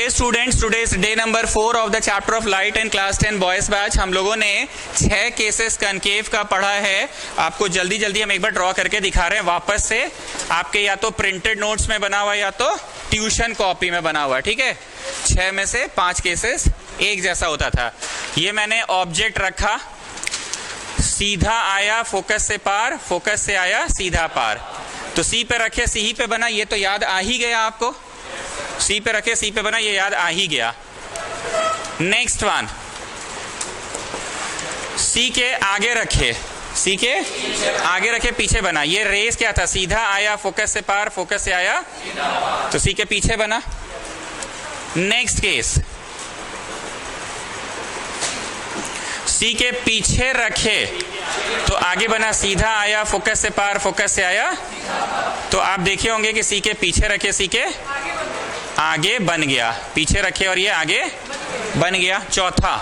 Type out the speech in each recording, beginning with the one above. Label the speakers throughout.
Speaker 1: Okay students, today is day number 4 of the chapter of light and class 10 boys batch. हम लोगों ने 6 cases concave का पढ़ा है। आपको जल्दी जल्दी हम एक बार ड्रॉ करके दिखा रहे हैं वापस से। आपके या तो प्रिंटेड नोट्स में बना हुआ या तो ट्यूशन कॉपी में बना हुआ, ठीक है। 6 में से 5 केसेस एक जैसा होता था। ये मैंने ऑब्जेक्ट रखा, सीधा आया फोकस से पार, फोकस से आया सीधा पार, तो सी पे रखे सी पे बना, ये तो याद आ ही गया आपको। सी पे रखे सी पे बना, ये याद आ ही गया। नेक्स्ट वन, सी के आगे रखे, सी के आगे रखे पीछे बना, ये रेस क्या था, सीधा आया फोकस से पार, फोकस से आया तो सी के पीछे बना। नेक्स्ट केस, सी के पीछे रखे तो आगे बना, सीधा आया फोकस से पार, फोकस से आया, तो आप देखे होंगे कि सी के पीछे रखे सी के आगे बन गया, पीछे रखे और ये आगे बन गया। चौथा,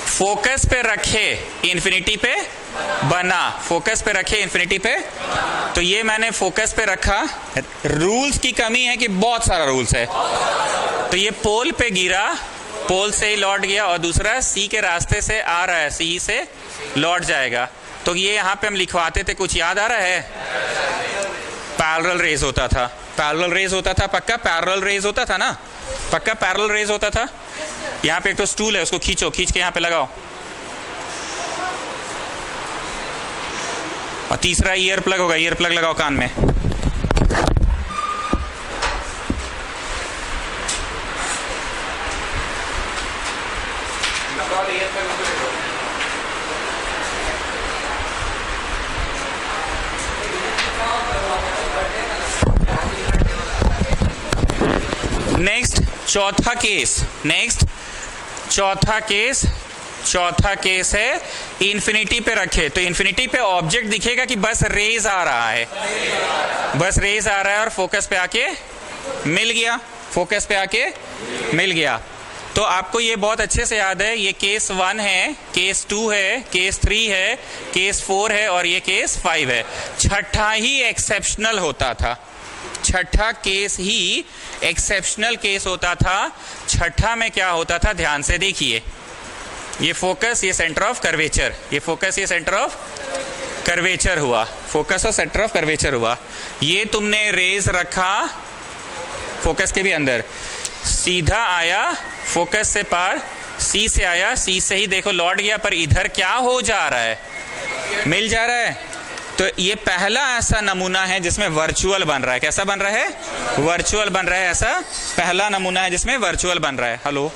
Speaker 1: फोकस पे रखे इन्फिनिटी पे बना, फोकस पे रखे इन्फिनिटी पे, तो ये मैंने फोकस पे रखा। रूल्स की कमी है कि बहुत सारा रूल्स है, तो ये पोल पे गिरा, पोल से ही लौट गया, और दूसरा सी के रास्ते से आ रहा है, सी से लौट जाएगा। तो ये यहाँ पे हम लिखवाते थे, कुछ याद आ रहा है? पैरेलल रेज होता था, पैरेलल रेज होता था, पक्का पैरेलल रेज होता था ना, पक्का पैरेलल रेज होता था। यहाँ पे एक तो स्टूल है, उसको खींचो, खींच के यहाँ पे लगाओ, और तीसरा ईयर प्लग होगा, ईयर प्लग लगाओ कान में। नेक्स्ट चौथा केस, नेक्स्ट चौथा केस है इन्फिनिटी पे रखे, तो इन्फिनिटी पे ऑब्जेक्ट दिखेगा कि बस रेज आ रहा है, बस रेज आ रहा है और फोकस पे आके मिल गया, फोकस पे आके मिल गया। तो आपको ये बहुत अच्छे से याद है, ये केस 1 है, केस 2 है, केस 3 है, केस 4 है और ये केस 5 है। छठा ही एक्सेप्शनल होता था, छठा केस ही एक्सेप्शनल केस होता था। छठा में क्या होता था, ध्यान से देखिए, ये फोकस, ये सेंटर ऑफ कर्वेचर, ये फोकस, ये सेंटर ऑफ कर्वेचर हुआ, फोकस और सेंटर ऑफ कर्वेचर हुआ। ये तुमने रेज रखा फोकस के भी अंदर, सीधा आया फोकस से पार, सी से आया, सी से ही देखो लौट गया, पर इधर क्या हो जा रहा है, मिल जा रहा है। तो ये पहला ऐसा नमूना है जिसमें वर्चुअल बन रहा है। कैसा बन रहा है? वर्चुअल बन रहा है। ऐसा पहला नमूना है जिसमें वर्चुअल बन रहा है। हेलो,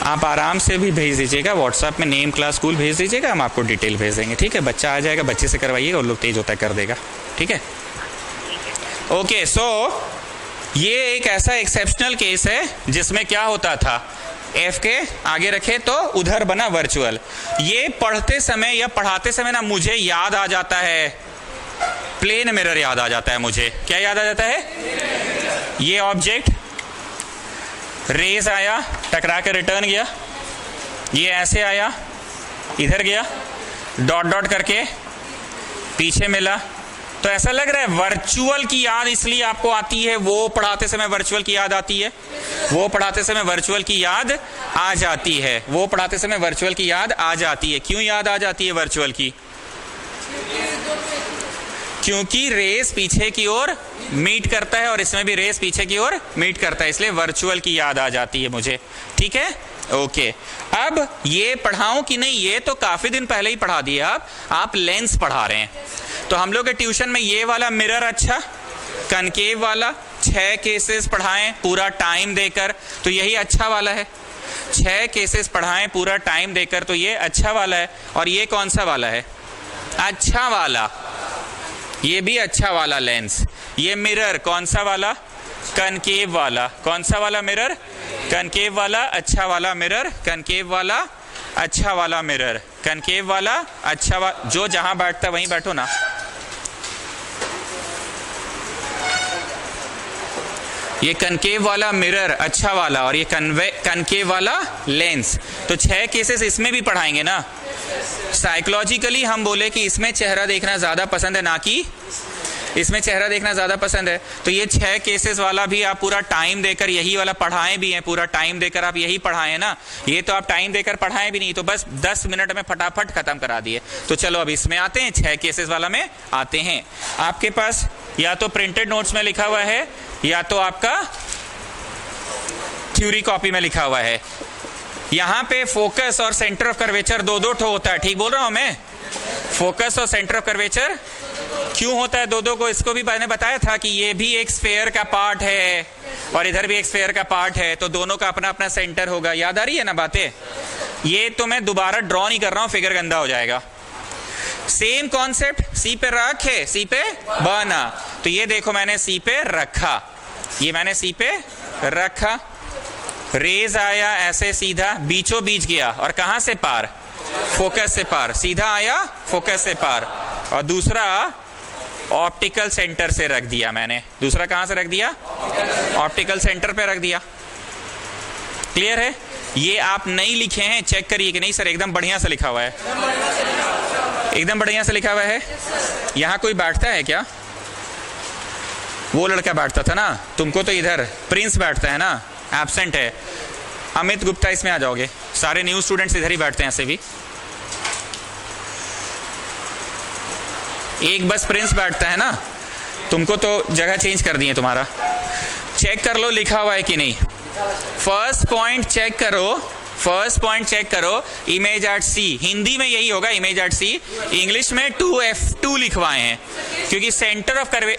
Speaker 1: आप आराम से भी भेज दीजिएगा, व्हाट्सएप में नेम क्लास स्कूल भेज दीजिएगा, हम आपको डिटेल भेज देंगे, ठीक है। बच्चा आ जाएगा, बच्चे से करवाइएगा, और लोग तेज होता कर देगा, ठीक है। ओके, सो ये एक ऐसा एक्सेप्शनल केस है जिसमें क्या होता था, एफ के आगे रखे तो उधर बना वर्चुअल। ये पढ़ते समय या पढ़ाते समय ना मुझे याद आ जाता है, प्लेन मिरर याद आ जाता है मुझे। क्या याद आ जाता है? ये ऑब्जेक्ट रेज आया, टकरा के रिटर्न गया, ये ऐसे आया, इधर गया, डॉट डॉट करके पीछे मिला, तो ऐसा लग रहा है वर्चुअल की याद इसलिए आपको आती है, वो पढ़ाते समय वर्चुअल की याद आती है, वो पढ़ाते समय वर्चुअल की याद आ जाती है, वो पढ़ाते समय वर्चुअल की याद आ जाती है। क्यों याद आ जाती है वर्चुअल की? क्योंकि रेस पीछे की ओर मीट करता है और इसमें भी रेस पीछे की ओर मीट करता है, इसलिए वर्चुअल की याद आ जाती है मुझे, ठीक है। ओके, अब ये पढ़ाऊं कि नहीं, ये तो काफी दिन पहले ही पढ़ा दिया। आप लेंस पढ़ा रहे हैं, तो हम लोग के ट्यूशन में ये वाला मिरर अच्छा, कनकेव वाला 6 केसेस पढ़ाएं पूरा टाइम देकर, तो यही अच्छा वाला है। 6 केसेस पढ़ाएं पूरा टाइम देकर, तो ये अच्छा वाला है। और ये कौन सा वाला है? अच्छा वाला, ये भी अच्छा वाला लेंस। ये मिरर कौन सा वाला? कनकेव वाला। कौन सा वाला मिरर? कनकेव वाला, अच्छा वाला मिरर, कनकेव वाला, अच्छा वाला मिरर, कनकेव वाला, अच्छा वाला। जो जहां बैठता वहीं बैठो ना। ये कनकेव वाला मिरर अच्छा वाला, और ये कनकेव वाला लेंस। तो 6 केसेस इसमें भी पढ़ाएंगे ना, साइकोलॉजिकली हम बोले कि इसमें चेहरा देखना ज़्यादा पसंद है, ना कि इसमें चेहरा देखना ज़्यादा पसंद है। तो ये 6 केसेस वाला भी आप पूरा टाइम देकर यही वाला पढ़ाएं भी हैं, पूरा टाइम देकर आप यही पढ़ाएं ना। ये तो आप टाइम देकर पढ़ाएं भी नहीं, तो बस 10 मिनट में फटाफट खत्म करा दिए। तो चलो अब इसमें आते हैं, 6 केसेस वाला में आते हैं। आपके पास या तो प्रिंटेड नोट्स में लिखा हुआ है या तो आपका थ्योरी कॉपी में लिखा हुआ है। यहाँ पे फोकस और सेंटर ऑफ कर्वेचर दो ठो होता है, ठीक बोल रहा हूं मैं? फोकस और सेंटर ऑफ कर्वेचर क्यों होता है दो को? इसको भी मैंने बताया था कि ये भी एक स्फेयर का पार्ट है और इधर भी एक स्फेयर का पार्ट है, तो दोनों का अपना अपना सेंटर होगा। याद आ रही है ना बातें? ये तो मैं दोबारा ड्रॉ नहीं कर रहा हूं, फिगर गंदा हो जाएगा। सेम कॉन्सेप्ट, सी पे रख है, सी पे बना। तो ये देखो मैंने सी पे रखा, ये मैंने सी पे रखा, रेज आया ऐसे सीधा बीचों बीच गया और कहां से पार? फोकस से पार, सीधा आया फोकस से पार। और दूसरा ऑप्टिकल सेंटर से रख दिया मैंने। दूसरा कहां से रख दिया? ऑप्टिकल सेंटर पे रख दिया। क्लियर है? ये आप नहीं लिखे हैं, चेक करिए कि नहीं सर एकदम बढ़िया से लिखा हुआ है, एकदम बढ़िया से लिखा हुआ है। यहां कोई बैठता है क्या? वो लड़का बैठता था ना, तुमको तो इधर प्रिंस बैठता है ना, एब्सेंट है। अमित गुप्ता इसमें आ जाओगे, सारे न्यू स्टूडेंट्स इधर ही बैठते हैं ऐसे भी। एक बस प्रिंस बैठता है ना, तुमको तो जगह चेंज कर दिए तुम्हारा। चेक कर लो लिखा हुआ है कि नहीं। फर्स्ट पॉइंट चेक करो, फर्स्ट पॉइंट चेक करो, इमेज एट सी। हिंदी में यही होगा इमेज एट सी, इंग्लिश में 2F2 लिखवाए हैं क्योंकि सेंटर ऑफ कर्वे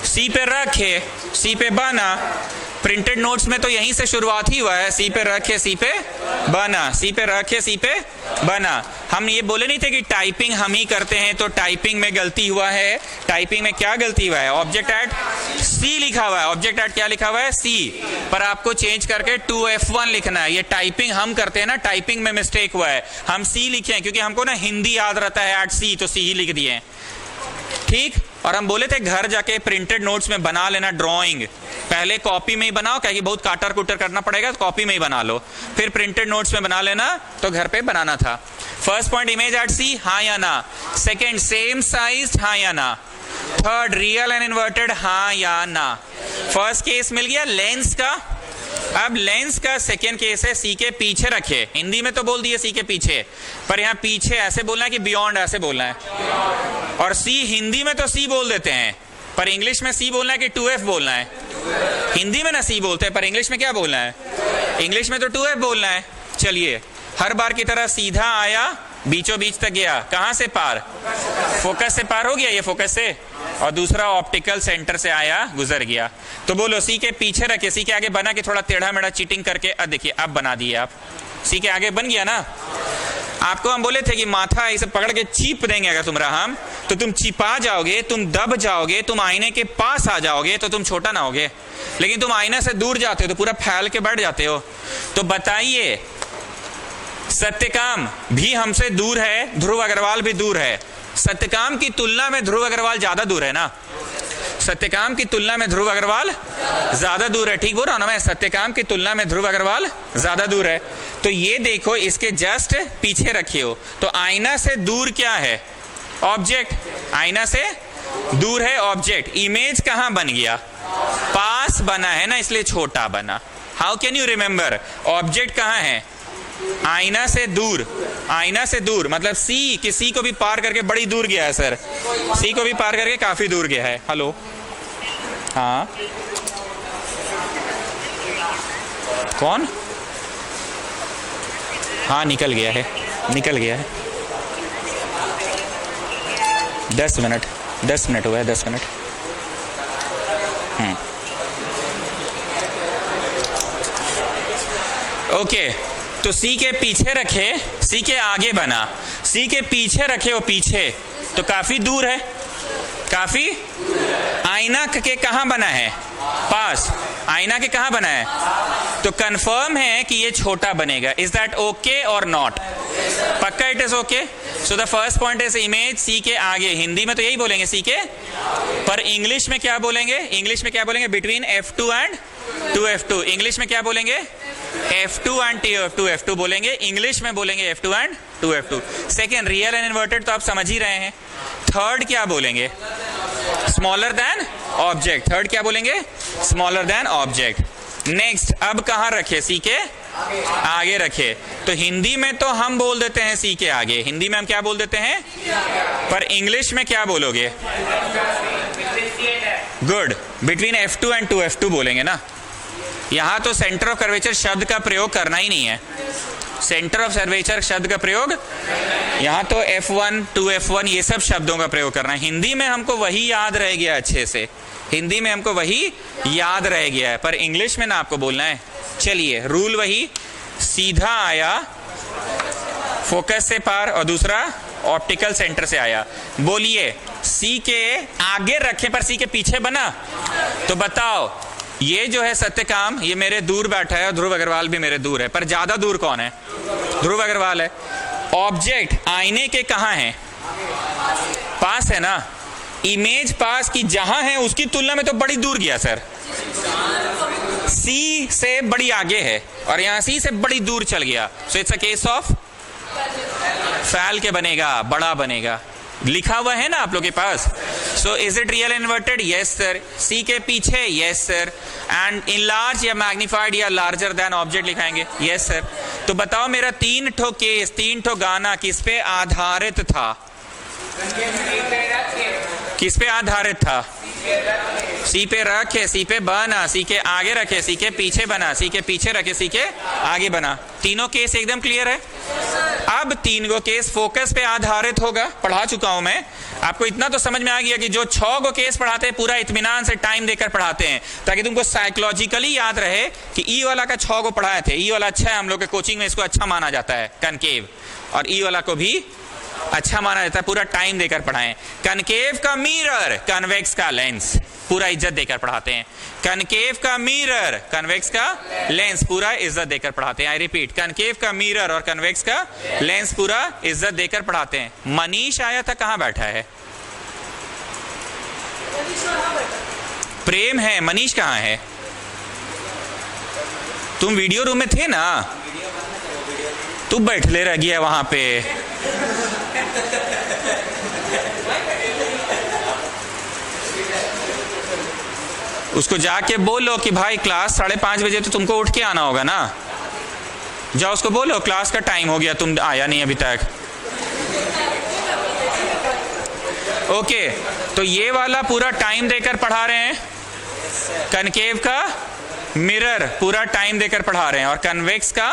Speaker 1: सी पे रखे, सी पे बना। प्रिंटेड नोट्स में तो यहीं से शुरुआत ही हुआ है, सी पे रखे सी पे बना, सी पे रखे सी पे बना। हम ये बोले नहीं थे कि टाइपिंग हम ही करते हैं तो टाइपिंग में गलती हुआ है। टाइपिंग में क्या गलती हुआ है? ऑब्जेक्ट एट सी लिखा हुआ है, ऑब्जेक्ट एट क्या लिखा हुआ है? सी, पर आपको चेंज करके 2F1 लिखना है। ये टाइपिंग हम करते हैं ना, टाइपिंग में मिस्टेक हुआ है, हम सी लिखे हैं क्योंकि हमको ना हिंदी याद रहता है एट सी, तो सी ही लिख दिए, ठीक। और हम बोले थे घर जाके प्रिंटेड नोट्स में बना लेना ड्राइंग, पहले कॉपी में ही बनाओ, क्या बहुत काटर कुटर करना पड़ेगा, तो कॉपी में ही बना लो, फिर प्रिंटेड नोट्स में बना लेना, तो घर पे बनाना था। फर्स्ट पॉइंट इमेज एट सी, हाँ या ना। सेकंड सेम साइज, हाँ या ना। थर्ड रियल एंड इन्वर्टेड, हाँ या ना। फर्स्ट केस मिल गया लेंस का। अब लेंस का सेकेंड केस है सी के पीछे रखे। हिंदी में तो बोल दिए सी के पीछे, पर यहाँ पीछे ऐसे बोलना है कि बियॉन्ड ऐसे बोलना है। और सी हिंदी में तो सी बोल देते हैं, पर इंग्लिश में सी बोलना है कि 2F बोलना है। हिंदी में ना सी बोलते हैं, पर इंग्लिश में क्या बोलना है? इंग्लिश में तो 2F बोलना है। चलिए हर बार की तरह सीधा आया, बीचों बीच तक गया, कहां से पार? फोकस से पार हो गया, ये फोकस से, और दूसरा ऑप्टिकल सेंटर से आया, गुजर गया। तो बोलो सी के पीछे रखे, सी के आगे बना कि थोड़ा टेढ़ा मेढ़ा चीटिंग करके, अब देखिए अब बना दिए आप, सी के आगे बन गया ना। आपको हम बोले थे कि माथा इसे पकड़ के चीप देंगे अगर तुम हम, तो तुम चिपा जाओगे, तुम दब जाओगे, तुम आईने के पास आ जाओगे तो तुम छोटा ना होगे, लेकिन तुम आईने से दूर जाते हो तो पूरा फैल के बैठ जाते हो। तो बताइए, सत्यकाम भी हमसे दूर है, ध्रुव अग्रवाल भी दूर है। सत्यकाम की तुलना में ध्रुव अग्रवाल ज्यादा दूर है ना, सत्यकाम की तुलना में ध्रुव अग्रवाल ज्यादा दूर है, ठीक बोल रहा हूं ना मैं? सत्यकाम की तुलना में ध्रुव अग्रवाल ज्यादा दूर है। तो ये देखो, इसके जस्ट पीछे रखे हो, तो आईना से दूर क्या है? ऑब्जेक्ट। आईना से दूर है ऑब्जेक्ट। इमेज कहां बन गया? पास बना है ना, इसलिए छोटा बना। How can you remember? Object कहां है? आईना से दूर। आईना से दूर मतलब सी, किसी को भी पार करके बड़ी दूर गया है सर, सी को भी पार करके काफी दूर गया है। हेलो, हाँ कौन? हाँ निकल गया है, निकल गया है। 10 मिनट, 10 मिनट हुआ है, 10 मिनट। ओके, तो सी के पीछे रखे, सी के आगे बना, सी के पीछे रखे वो पीछे, तो काफी दूर है, काफी। आईना के कहां बना है? पास। आईना के कहां बना है? तो कंफर्म है कि ये छोटा बनेगा। इज दैट ओके और नॉट? पक्का it is okay. So the first point is image C के आगे। हिंदी में तो यही बोलेंगे सी के, पर इंग्लिश में क्या बोलेंगे? इंग्लिश में क्या बोलेंगे? Between F2 and 2f2। English में क्या बोलेंगे? f2 एंड f2 बोलेंगे, इंग्लिश में बोलेंगे f2 and 2f2। Second, real and inverted तो आप समझ ही रहे हैं। थर्ड क्या बोलेंगे? Smaller than object. थर्ड क्या बोलेंगे? Smaller than object. नेक्स्ट, अब कहां रखे? सी के आगे रखे। तो हिंदी में तो हम बोल देते हैं सी के आगे, हिंदी में हम क्या बोल देते हैं? पर इंग्लिश में क्या बोलोगे? Good, between f2 and 2f2 बोलेंगे ना। यहां तो सेंटर ऑफ कर्वेचर शब्द का प्रयोग करना ही नहीं है। सेंटर ऑफ कर्वेचर शब्द का प्रयोग यहां तो f1 2f1 ये सब शब्दों का प्रयोग करना है। हिंदी में हमको वही याद रह गया अच्छे से, हिंदी में हमको वही याद रह गया है, पर इंग्लिश में ना आपको बोलना है। चलिए, रूल वही, सीधा आया फोकस से पार और दूसरा ऑप्टिकल सेंटर से आया। बोलिए, सी के आगे रखे पर सी के पीछे बना। तो बताओ, ये जो है सत्यकाम, ये मेरे दूर बैठा है और ध्रुव अग्रवाल भी मेरे दूर है, पर ज्यादा दूर कौन है? ध्रुव अग्रवाल है। ऑब्जेक्ट आईने के कहां है? पास है ना। इमेज पास की जहां है उसकी तुलना में तो बड़ी दूर गया सर, सी से बड़ी आगे है और यहां सी से बड़ी दूर चल गया। So it's a case of फैल के बनेगा, बड़ा बनेगा। लिखा हुआ है ना आप लोग के पास। So is it real inverted? Yes sir. C के पीछे? Yes sir. And in large या मैग्निफाइड या लार्जर देन ऑब्जेक्ट लिखाएंगे? Yes sir. तो बताओ, मेरा 3 ठो केस, 3 ठो गाना किस पे आधारित था? किस पे आधारित था? सी पे रखे, सी पे बना, सी के आगे रखे, सी के पीछे बना, सी के पीछे रखे, सी के आगे बना। तीनों केस एकदम क्लियर है। अब 3 गो केस फोकस पे आधारित होगा। पढ़ा चुका हूं मैं आपको, इतना तो समझ में आ गया कि जो 6 गो केस पढ़ाते हैं पूरा इत्मीनान से टाइम देकर पढ़ाते हैं, ताकि तुमको साइकोलॉजिकली याद रहे कि ई वाला का 6 गो पढ़ाए थे। ई वाला अच्छा है, हम लोग के कोचिंग में इसको अच्छा माना जाता है, कनकेव, और ई वाला को भी अच्छा माना जाता है। पूरा टाइम देकर पढ़ाएं। कनकेव का मिरर, कन्वेक्स का लेंस, पूरा इज्जत देकर पढ़ाते हैं। कनकेव का मिरर, कन्वेक्स का लेंस, पूरा इज्जत देकर पढ़ाते हैं। आई रिपीट, कनकेव का मिरर और कन्वेक्स का लेंस पूरा इज्जत देकर पढ़ाते हैं। मनीष आया था, कहां बैठा है? प्रेम है, मनीष कहां है? तुम वीडियो रूम में थे ना, तू बैठले रह गया वहां पे। उसको जाके बोलो कि भाई क्लास 5:30 बजे तो तुमको उठ के आना होगा ना। जाओ उसको बोलो क्लास का टाइम हो गया, तुम आया नहीं अभी तक। ओके, तो ये वाला पूरा टाइम देकर पढ़ा रहे हैं। कनकेव का मिरर पूरा टाइम देकर पढ़ा रहे हैं और कन्वेक्स का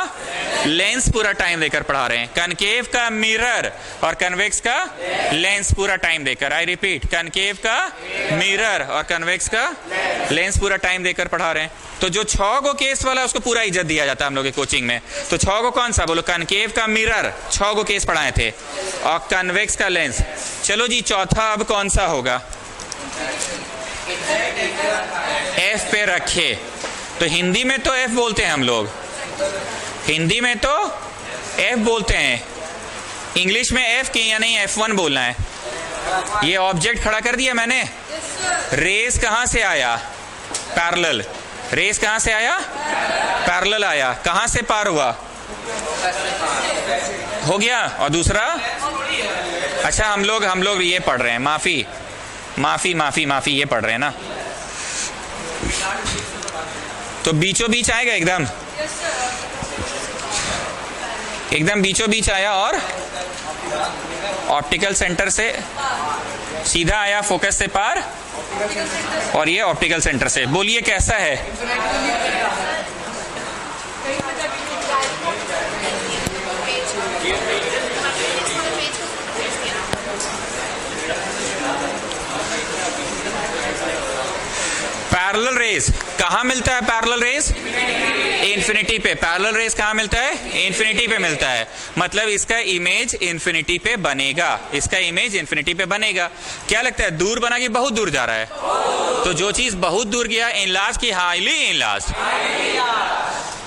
Speaker 1: लेंस पूरा टाइम देकर पढ़ा रहे हैं। कनकेव का मिरर और कन्वेक्स का लेंस पूरा टाइम देकर, आई रिपीट, कनकेव का मिरर और कन्वेक्स का लेंस पूरा टाइम देकर पढ़ा रहे हैं। तो जो 6 गो केस वाला उसको पूरा इज्जत दिया जाता है हम लोग के कोचिंग में। तो 6 गो कौन सा? बोलो, कनकेव का मिरर 6 गो केस पढ़ाए थे और कन्वेक्स का लेंस। चलो जी, चौथा अब कौन सा होगा? एफ पे रखे। तो हिंदी में तो एफ बोलते हैं हम लोग, हिंदी में तो एफ बोलते हैं। इंग्लिश में एफ की या नहीं, F1 बोलना है। ये ऑब्जेक्ट खड़ा कर दिया मैंने। रेस कहां से आया? पैरेलल। रेस कहां से आया? पैरेलल आया। कहां से पार हुआ? हो गया। और दूसरा, अच्छा हम लोग ये पढ़ रहे हैं, माफी माफी माफी माफी, ये पढ़ रहे हैं ना। तो बीचों बीच आएगा, एकदम बीचों बीच आया और ऑप्टिकल सेंटर से सीधा आया फोकस से पार और ये ऑप्टिकल सेंटर से। बोलिए कैसा है? पैरेलल रेस कहां मिलता है? पैरेलल रेस इन्फिनिटी पे। पैरेलल रेस कहां मिलता है? इन्फिनिटी पे मिलता है। मतलब इसका इमेज इन्फिनिटी पे बनेगा, इसका इमेज इन्फिनिटी पे बनेगा। क्या लगता है, दूर बना कि बहुत दूर जा रहा है? तो जो चीज बहुत दूर गया, इनलार्ज की हाईली इनलार्ज।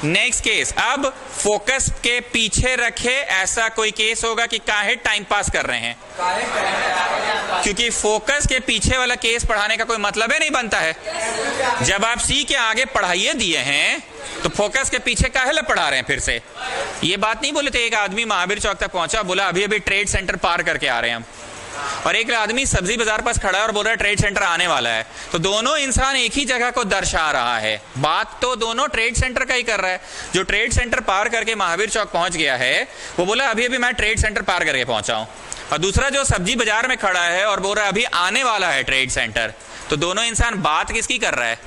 Speaker 1: नेक्स्ट केस, अब फोकस के पीछे रखे ऐसा कोई केस होगा कि काहे टाइम पास कर रहे हैं, क्योंकि फोकस के पीछे वाला केस पढ़ाने का कोई मतलब ही नहीं बनता है। जब आप सी के आगे पढ़ाइए दिए हैं तो फोकस के पीछे काहे ला पढ़ा रहे हैं फिर से। ये बात नहीं बोले थे, एक आदमी महावीर चौक तक पहुंचा, बोला अभी अभी ट्रेड सेंटर पार करके आ रहे हैं हम, और एक आदमी सब्जी बाजार पास खड़ा है और बोल रहा है ट्रेड सेंटर आने वाला है। तो दोनों इंसान एक ही जगह को दर्शा रहा है, बात तो दोनों ट्रेड सेंटर का ही कर रहा है। जो ट्रेड सेंटर पार करके महावीर चौक पहुंच गया है वो बोला अभी अभी मैं ट्रेड सेंटर पार करके पहुंचा हूं, और दूसरा जो सब्जी बाजार में खड़ा है और बोल रहा है अभी आने वाला है ट्रेड सेंटर। तो दोनों इंसान बात किसकी कर रहा है।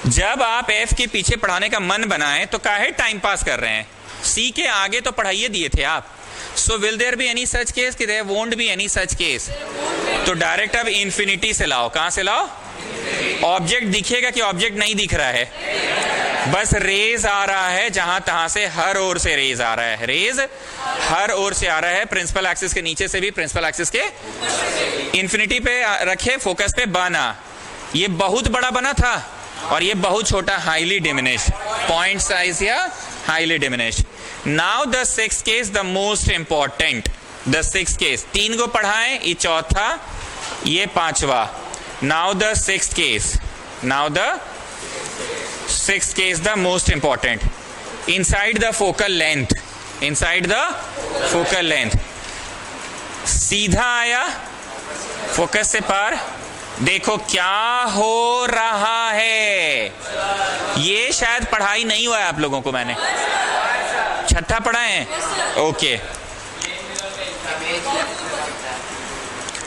Speaker 1: जब आप एफ के पीछे पढ़ाने का मन बनाए तो काहे टाइम पास कर रहे हैं। सी के आगे तो पढ़ाइए दिए थे आप। So will there be any such case कि there won't be any such case. तो डायरेक्ट अब इन्फिनिटी से लाओ। कहां से लाओ। ऑब्जेक्ट दिखेगा कि ऑब्जेक्ट नहीं दिख रहा है, बस रेज आ रहा है जहां तहां से, हर ओर से रेज आ रहा है। रेज हर ओर से आ रहा है, प्रिंसिपल एक्सिस के नीचे से भी, प्रिंसिपल एक्सिस के इन्फिनिटी पे रखे, फोकस पे बना। ये बहुत बड़ा बना था और ये बहुत छोटा, हाईली डिमिनिश्ड, पॉइंट साइज या highly diminished. Now the sixth case, the most important, the sixth case. 3 को पढ़ाएं, ये चौथा, ये 5वां। Now the sixth case, now the sixth case, the most important. Inside the focal length, inside the focal length, सीधा आया focus से पार। देखो क्या हो रहा है। ये शायद पढ़ाई नहीं हुआ है आप लोगों को, मैंने छठा पढ़ा है। Okay,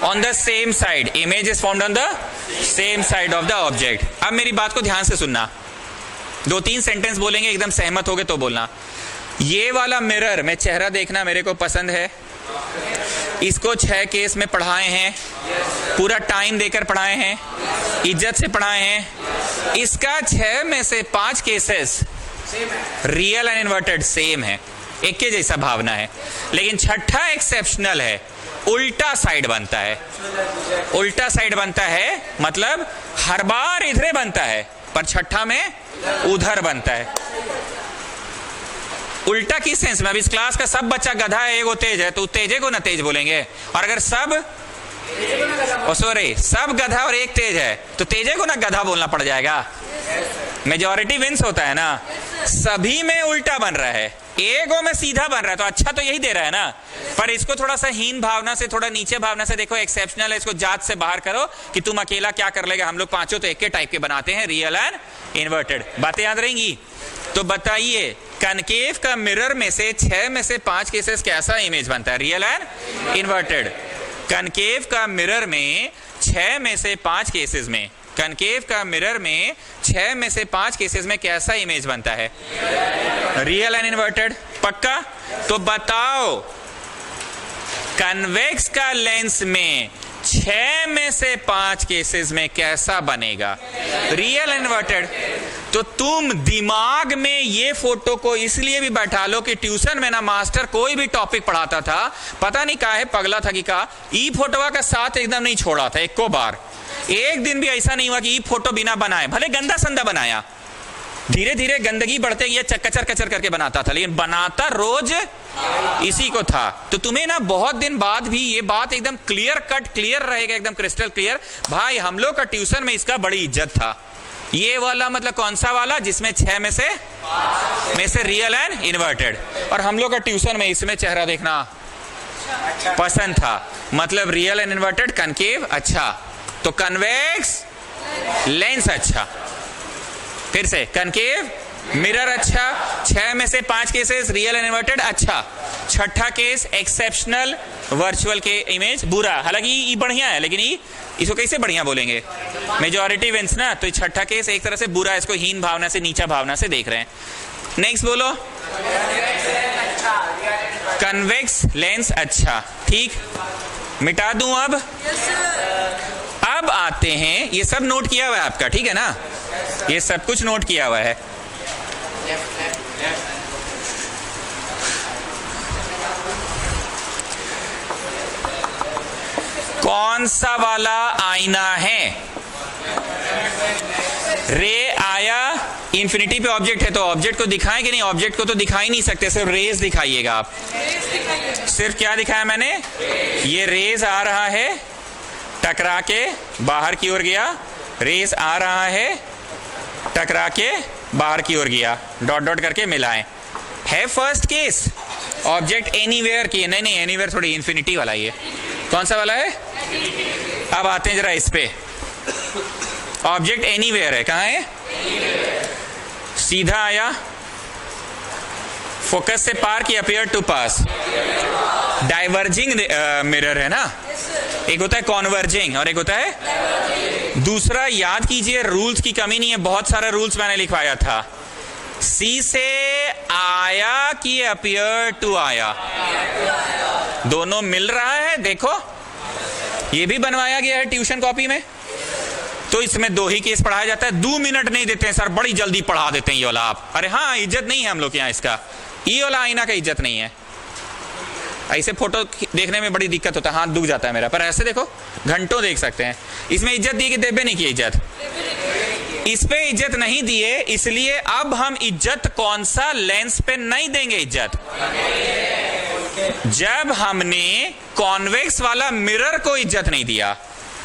Speaker 1: on the same side, image is formed on the same side of the object. अब मेरी बात को ध्यान से सुनना, 2-3 सेंटेंस बोलेंगे, एकदम सहमत होगे तो बोलना। ये वाला मिरर में चेहरा देखना मेरे को पसंद है। इसको 6 केस में पढ़ाए हैं, पूरा टाइम देकर पढ़ाए हैं, इज्जत से पढ़ाए हैं। इसका 6 में से 5 cases real and inverted same है, एक के जैसा भावना है। लेकिन छठा एक्सेप्शनल है, उल्टा साइड बनता है। उल्टा साइड बनता है मतलब हर बार इधरे बनता है, पर छठा में उधर बनता है। उल्टा किस सेंस में। अब इस क्लास का सब बच्चा गधा है, एगो तेज है, तो तेजे को ना तेज बोलेंगे। और अगर सब सब गधा और एक तेज है तो तेजे को ना गधा बोलना पड़ जाएगा। मेजॉरिटी विंस होता है ना। सभी में उल्टा बन रहा है, एगो में सीधा बन रहा है, तो अच्छा तो यही दे रहा है ना। पर इसको थोड़ा सा हीन भावना से, थोड़ा नीचे भावना से देखो, एक्सेप्शनल है, इसको जात से बाहर करो कि तुम अकेला क्या कर लेगा। हम लोग पांचों तो एक के टाइप के बनाते हैं, रियल एंड इन्वर्टेड। बातें याद रहेंगी। तो बताइए, कनकेव का मिरर में से 6 में से 5 केसेस कैसा इमेज बनता है, रियल एंड इन्वर्टेड। कनकेव का मिरर में 6 में से 5 केसेस में, कनकेव का मिरर में 6 में से 5 केसेस में कैसा इमेज बनता है, रियल एंड इन्वर्टेड। पक्का। तो बताओ, कन्वेक्स का लेंस में 6 में से 5 केसेस में कैसा बनेगा, रियल एंड इन्वर्टेड। तो तुम दिमाग में ये फोटो को इसलिए भी बैठा लो कि ट्यूशन में ना मास्टर कोई भी टॉपिक पढ़ाता था, पता नहीं काहे पगला था कि का ई फोटोवा का साथ एकदम नहीं छोड़ा था एको बार। एक दिन भी ऐसा नहीं हुआ कि ई फोटो बिना बनाए, भले गंदा संदा बनाया, धीरे धीरे गंदगी बढ़ते ये कचर कचर करके बनाता था, लेकिन बनाता रोज इसी को था। तो तुम्हें ना बहुत दिन बाद भी ये बात एकदम क्लियर कट क्लियर रहेगा, एकदम क्रिस्टल क्लियर। भाई हम लोग का ट्यूशन में इसका बड़ी इज्जत था। ये वाला मतलब कौन सा वाला, जिसमें 6 में से रियल एंड इन्वर्टेड। और हम लोग का ट्यूशन में इसमें चेहरा देखना पसंद था, मतलब रियल एंड इन्वर्टेड, कनकेव अच्छा, तो कन्वेक्स लेंस अच्छा। फिर से, कनकेव मिरर अच्छा, 6 में से 5 केसेस रियल एंड इन्वर्टेड अच्छा। छठा केस एक्सेप्शनल वर्चुअल के इमेज बुरा। हालांकि ये बढ़िया है, लेकिन इसको कैसे बढ़िया बोलेंगे, मेजॉरिटी विंस ना। तो छठा केस एक तरह से बुरा, इसको हीन भावना से, नीचा भावना से देख रहे हैं। नेक्स्ट बोलो, कन्वेक्स लेंस अच्छा। ठीक, मिटा दूं अब। अब आते हैं, ये सब नोट किया हुआ है आपका, ठीक है ना, ये सब कुछ नोट किया हुआ है। कौन सा वाला आईना है, रे आया, इंफिनिटी पे ऑब्जेक्ट है तो ऑब्जेक्ट को दिखाएं कि नहीं? ऑब्जेक्ट को तो दिखा ही नहीं सकते, सिर्फ रेज दिखाइएगा आप। सिर्फ क्या दिखाया मैंने? ये रेज आ रहा है, टकरा के बाहर की ओर गया, रेज आ रहा है, टकरा के बाहर की ओर गया, डॉट डॉट करके मिलाएं। है फर्स्ट केस ऑब्जेक्ट एनीवेयर की, नहीं एनीवेयर थोड़ी, इंफिनिटी वाला ये कौन सा वाला है? अब आते हैं जरा इस पे। ऑब्जेक्ट एनीवेयर है, कहाँ है? सीधा आया, फोकस से पार की, appear to pass, diverging mirror है ना। एक होता है कॉन्वर्जिंग और एक होता है दूसरा। याद कीजिए, रूल्स की कमी नहीं है, बहुत सारा रूल्स मैंने लिखवाया था। सी से आया कि अपीयर टू आया, दोनों मिल रहा है। देखो ये भी बनवाया गया है ट्यूशन कॉपी में, तो इसमें 2 ही केस पढ़ाया जाता है। 2 मिनट नहीं देते हैं सर, बड़ी जल्दी पढ़ा देते हैं ये वाला आप। अरे हाँ, इज्जत नहीं है हम लोग के यहाँ इसका, ये वाला आईना का इज्जत नहीं है। ऐसे फोटो देखने में बड़ी दिक्कत होता है, हाथ दुख जाता है मेरा, पर ऐसे देखो घंटों देख सकते हैं। इसमें इज्जत दी कि देबे नहीं की इज्जत, इस पे इज्जत नहीं दिए, इसलिए अब हम इज्जत कौन सा लेंस पे नहीं देंगे इज्जत? जब हमने कॉन्वेक्स वाला मिरर को इज्जत नहीं दिया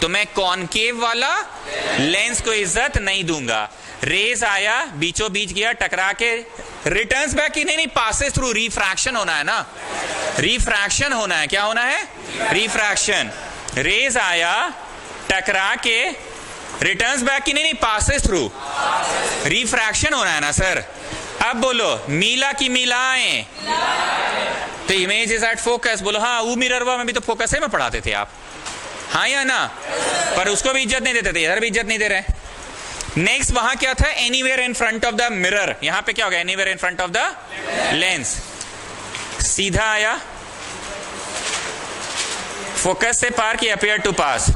Speaker 1: तो मैं कॉनकेव वाला लेंस को इज्जत नहीं दूंगा। रेज आया, बीचों बीच गया, टकरा के रिटर्न्स बैक की, नहीं पासेस थ्रू, रिफ्रैक्शन होना है ना, रिफ्रैक्शन होना है। क्या होना है? रिफ्रैक्शन। रेज आया, टकरा के रिटर्न्स बैक की, नहीं पासेस थ्रू, रिफ्रैक्शन होना है ना सर। अब बोलो मिला की मिलाएं, तो इमेज इज एट फोकस। बोलो हाँ, वो मिरर में भी तो फोकस है में पढ़ाते थे आप, हाँ या ना? पर उसको भी इज्जत नहीं देते थे, इधर भी इज्जत नहीं दे रहे। नेक्स्ट वहां क्या था? Anywhere in front of the mirror. यहां पे क्या होगा? Anywhere in front of the lens. सीधा आया, फोकस से पार की, appear to pass.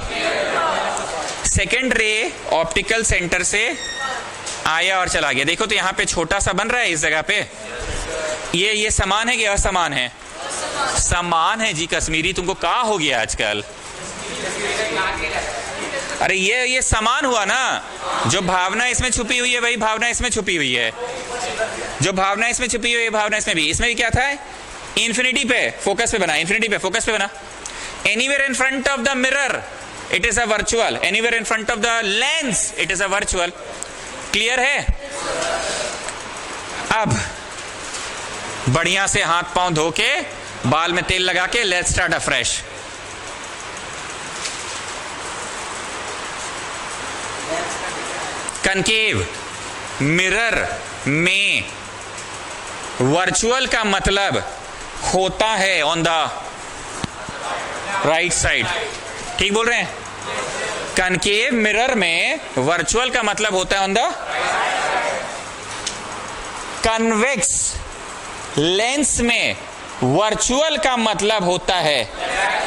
Speaker 1: Second ray optical centre से आया और चला गया। देखो तो यहां पे छोटा सा बन रहा है इस जगह पे। ये समान है कि असमान है? समान है जी। कश्मीरी तुमको कहा हो गया आजकल? अरे ये समान हुआ ना। जो भावना इसमें छुपी हुई है वही भावना इसमें छुपी हुई है, जो भावना इसमें छुपी हुई है भावना इसमें भी। इसमें भी क्या था? इंफिनिटी पे फोकस पे बना, इंफिनिटी पे फोकस पे बना। Anywhere in front of the mirror it is a virtual, anywhere in front of the lens it is a virtual. Clear है? अब बढ़िया से हाथ पांव धो के, बाल में तेल लगा के, let's start afresh. Concave mirror में वर्चुअल का मतलब होता है ऑन द राइट साइड। ठीक बोल रहे हैं? कनकेव मिरर में वर्चुअल का मतलब होता है ऑन द कन्वेक्स लेंस में वर्चुअल का मतलब होता है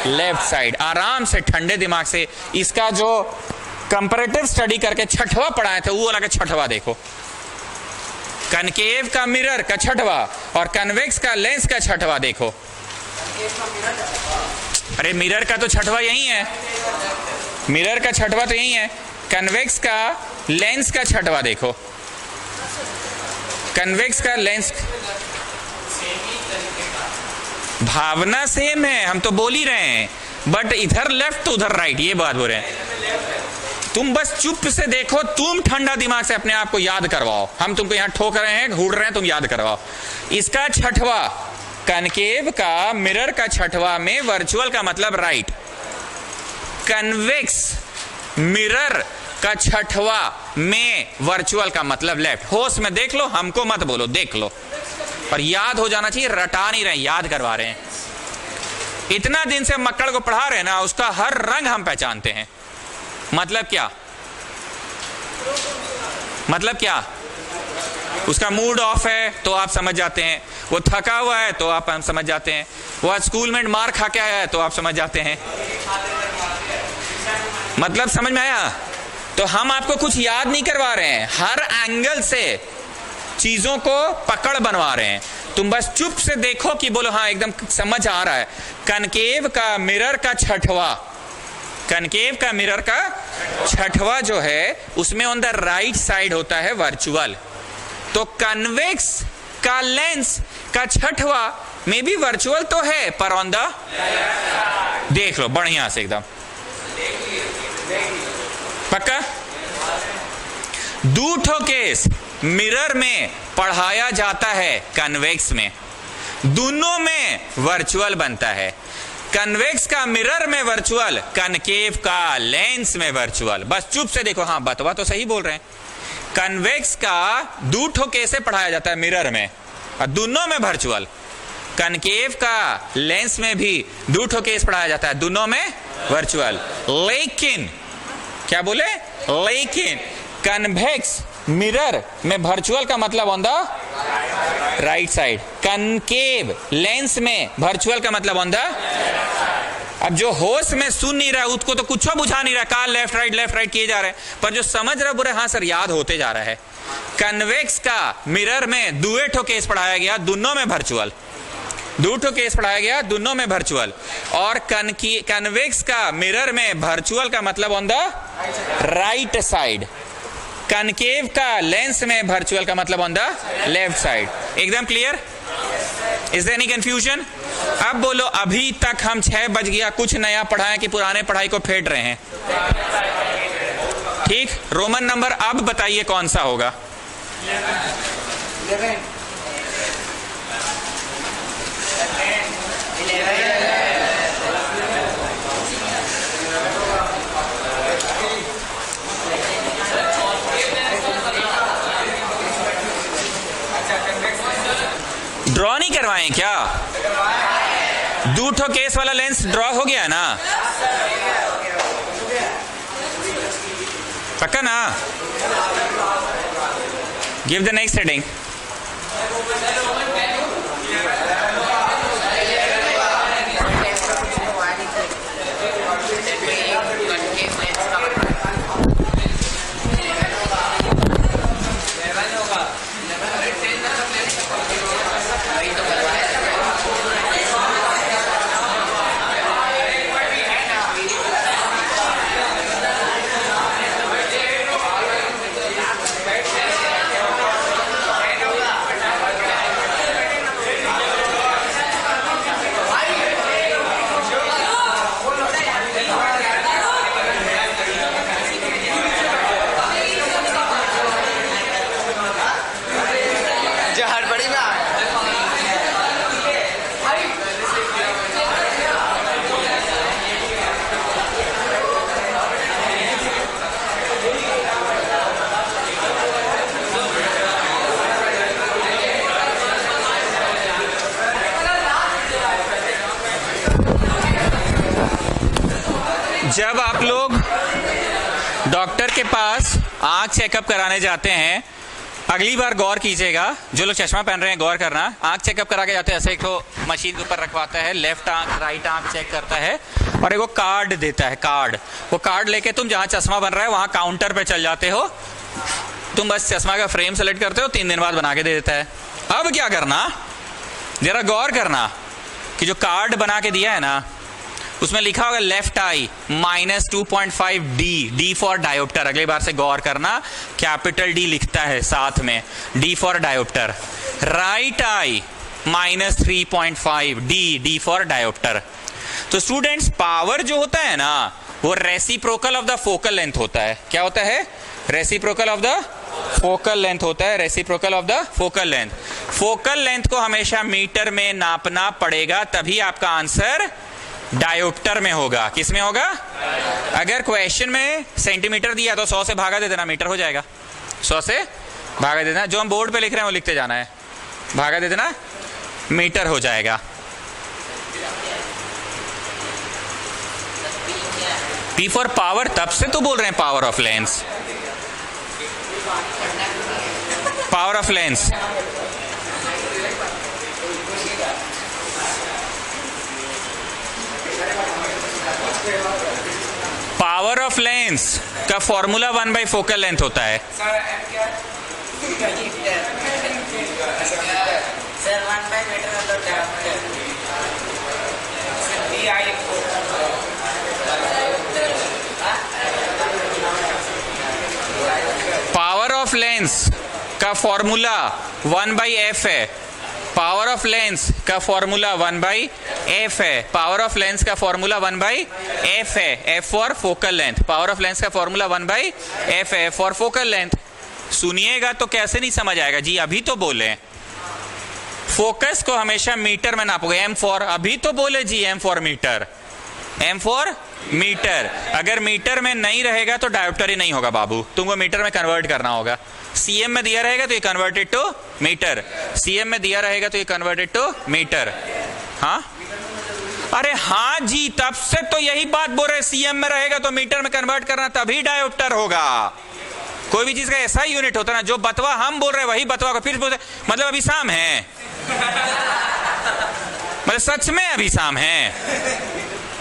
Speaker 1: लेफ्ट साइड। आराम से ठंडे दिमाग से इसका जो कंपैरेटिव स्टडी करके छठवा पढ़ाए थे वो वाला का छठवा देखो। कनकेव का मिरर का छठवा और कन्वेक्स का लेंस का छठवा देखो। अरे मिरर का तो छठवा यही है, मिरर का छठवा तो यही है। कन्वेक्स का लेंस का छठवा देखो। कन्वेक्स का लेंस, भावना सेम है, हम तो बोल ही रहे हैं, बट इधर लेफ्ट तो उधर राइट, ये बात बोल रहे हैं। तुम बस चुप से देखो, तुम ठंडा दिमाग से अपने आप को याद करवाओ। हम तुमको यहां ठोक रहे हैं, घूर रहे हैं, तुम याद करवाओ। इसका छठवा, कनकेव का मिरर का छठवा में वर्चुअल का मतलब राइट, कन्वेक्स मिरर का छठवा में वर्चुअल का मतलब लेफ्ट। होश में देख लो, हमको मत बोलो, देख लो। और याद हो जाना चाहिए, रटा नहीं रहे, याद करवा रहे हैं। इतना दिन से मक्कड़ को पढ़ा रहे हैं ना, उसका हर रंग हम पहचानते हैं। मतलब क्या? मतलब क्या? उसका मूड ऑफ है तो आप समझ जाते हैं, वो थका हुआ है तो आप हम समझ जाते हैं, वो आज स्कूल में मार खा के आया है तो आप समझ जाते हैं। मतलब समझ में आया? तो हम आपको कुछ याद नहीं करवा रहे हैं, हर एंगल से चीजों को पकड़ बनवा रहे हैं। तुम बस चुप से देखो कि बोलो हाँ एकदम समझ आ रहा है। कनकेव का मिरर का छठवा, कनकेव का मिरर का छठवा जो है उसमें ऑन द राइट साइड होता है वर्चुअल। तो कन्वेक्स का लेंस का छठवा में भी वर्चुअल तो है, पर ऑन द, देख लो बढ़िया से एकदम पक्का। दूठो केस मिरर में पढ़ाया जाता है कन्वेक्स में, दोनों में वर्चुअल बनता है। कन्वेक्स का मिरर में वर्चुअल, कनकेव का लेंस में वर्चुअल। बस चुप से देखो, हाँ बतवा तो सही बोल रहे हैं। कन्वेक्स का दूठो केस से पढ़ाया जाता है मिरर में और दोनों में वर्चुअल। कनकेव का लेंस में भी दूठो केस पढ़ाया जाता है, दोनों में वर्चुअल। लेकिन क्या बोले, लेकिन कन्वेक्स मिरर में वर्चुअल का मतलब on the right side, concave lens में वर्चुअल का मतलब ऑन द। अब जो होश में सुन नहीं रहा उसको तो कुछ बुझा नहीं रहा, कार लेफ्ट राइट किए जा रहे हैं, पर जो समझ रहा बुरे हाँ सर याद होते जा रहा है। कन्वेक्स का मिरर में दुए ठो केस पढ़ाया गया, दोनों में वर्चुअल। दो ठो केस पढ़ाया गया, दोनों में वर्चुअल। और कन्वेक्स का मिरर में वर्चुअल का मतलब on the right side, concave का लेंस में वर्चुअल का मतलब ऑन द लेफ्ट साइड। एकदम clear? Is there any confusion? अब बोलो, अभी तक हम 6 बज गया कुछ नया पढ़ाएं कि पुराने पढ़ाई को फेंट रहे हैं? ठीक, रोमन नंबर अब बताइए कौन सा होगा? ड्रॉ नहीं करवाएं क्या? दूठो केस वाला लेंस ड्रॉ हो गया ना? पक्का ना? Give the next heading. जब आप लोग डॉक्टर के पास आंख चेकअप कराने जाते हैं, अगली बार गौर कीजिएगा, जो लोग चश्मा पहन रहे हैं गौर करना, आंख चेकअप करा के जाते हैं ऐसे एक तो मशीन के ऊपर रखवाता है, लेफ्ट आंख राइट आंख चेक करता है और एक वो कार्ड देता है, कार्ड। वो कार्ड लेके तुम जहां चश्मा बन रहा है वहां काउंटर पे चल जाते हो, तुम बस चश्मा का फ्रेम सेलेक्ट करते हो, 3 दिन बाद बना के दे देता है। अब क्या करना, जरा गौर करना कि जो कार्ड बना के दिया है ना उसमें लिखा होगा left I -2.5 D for dioptre. अगली बार से गौर करना, कैपिटल डी लिखता है साथ में, D for dioptre. Right I -3.5 D for dioptre. तो स्टूडेंट्स, पावर जो होता है ना वो reciprocal of the focal length होता है। क्या होता है? Reciprocal of the focal length होता है, reciprocal of the focal length. Focal length को हमेशा मीटर में नापना पड़ेगा, तभी आपका आंसर डायोप्टर में होगा। किस में होगा? अगर क्वेश्चन में सेंटीमीटर दिया तो 100 से भागा दे देना, मीटर हो जाएगा। 100 से भागा दे देना, जो हम बोर्ड पे लिख रहे हैं वो लिखते जाना है, भागा दे देना, मीटर हो जाएगा। P फॉर पावर, तब से तो बोल रहे हैं power of lens, power of lens. Power of lens का फॉर्मूला 1/4 फोकल लेंथ होता है। पावर ऑफ लेंस का का फॉर्मूला 1/f है, पावर ऑफ लेंस का फॉर्मूला 1/f है, पावर ऑफ लेंस का फॉर्मूला 1/f है, f for focal length, power of lens का फॉर्मूला 1/f है, फॉर फोकल लेंथ। सुनिएगा तो कैसे नहीं समझ आएगा जी, अभी तो बोले फोकस को हमेशा मीटर में नापोगे, m फॉर, अभी तो बोले जी m for metre, m for metre. अगर मीटर में नहीं रहेगा तो डायोप्टर ही नहीं होगा बाबू, तुमको मीटर में कन्वर्ट करना होगा। cm में दिया रहेगा तो ये कन्वर्टेड टू मीटर, cm में दिया रहेगा तो ये कन्वर्टेड टू मीटर। हाँ अरे हाँ जी, तब से तो यही बात बोल रहे, cm में रहेगा तो मीटर में कन्वर्ट करना, तभी डायोप्टर होगा। कोई भी चीज का ऐसा ही यूनिट होता है ना, जो बतवा हम बोल रहे वही बतवा को फिर बोलते, मतलब अभी शाम है, मतलब सच में अभी शाम है,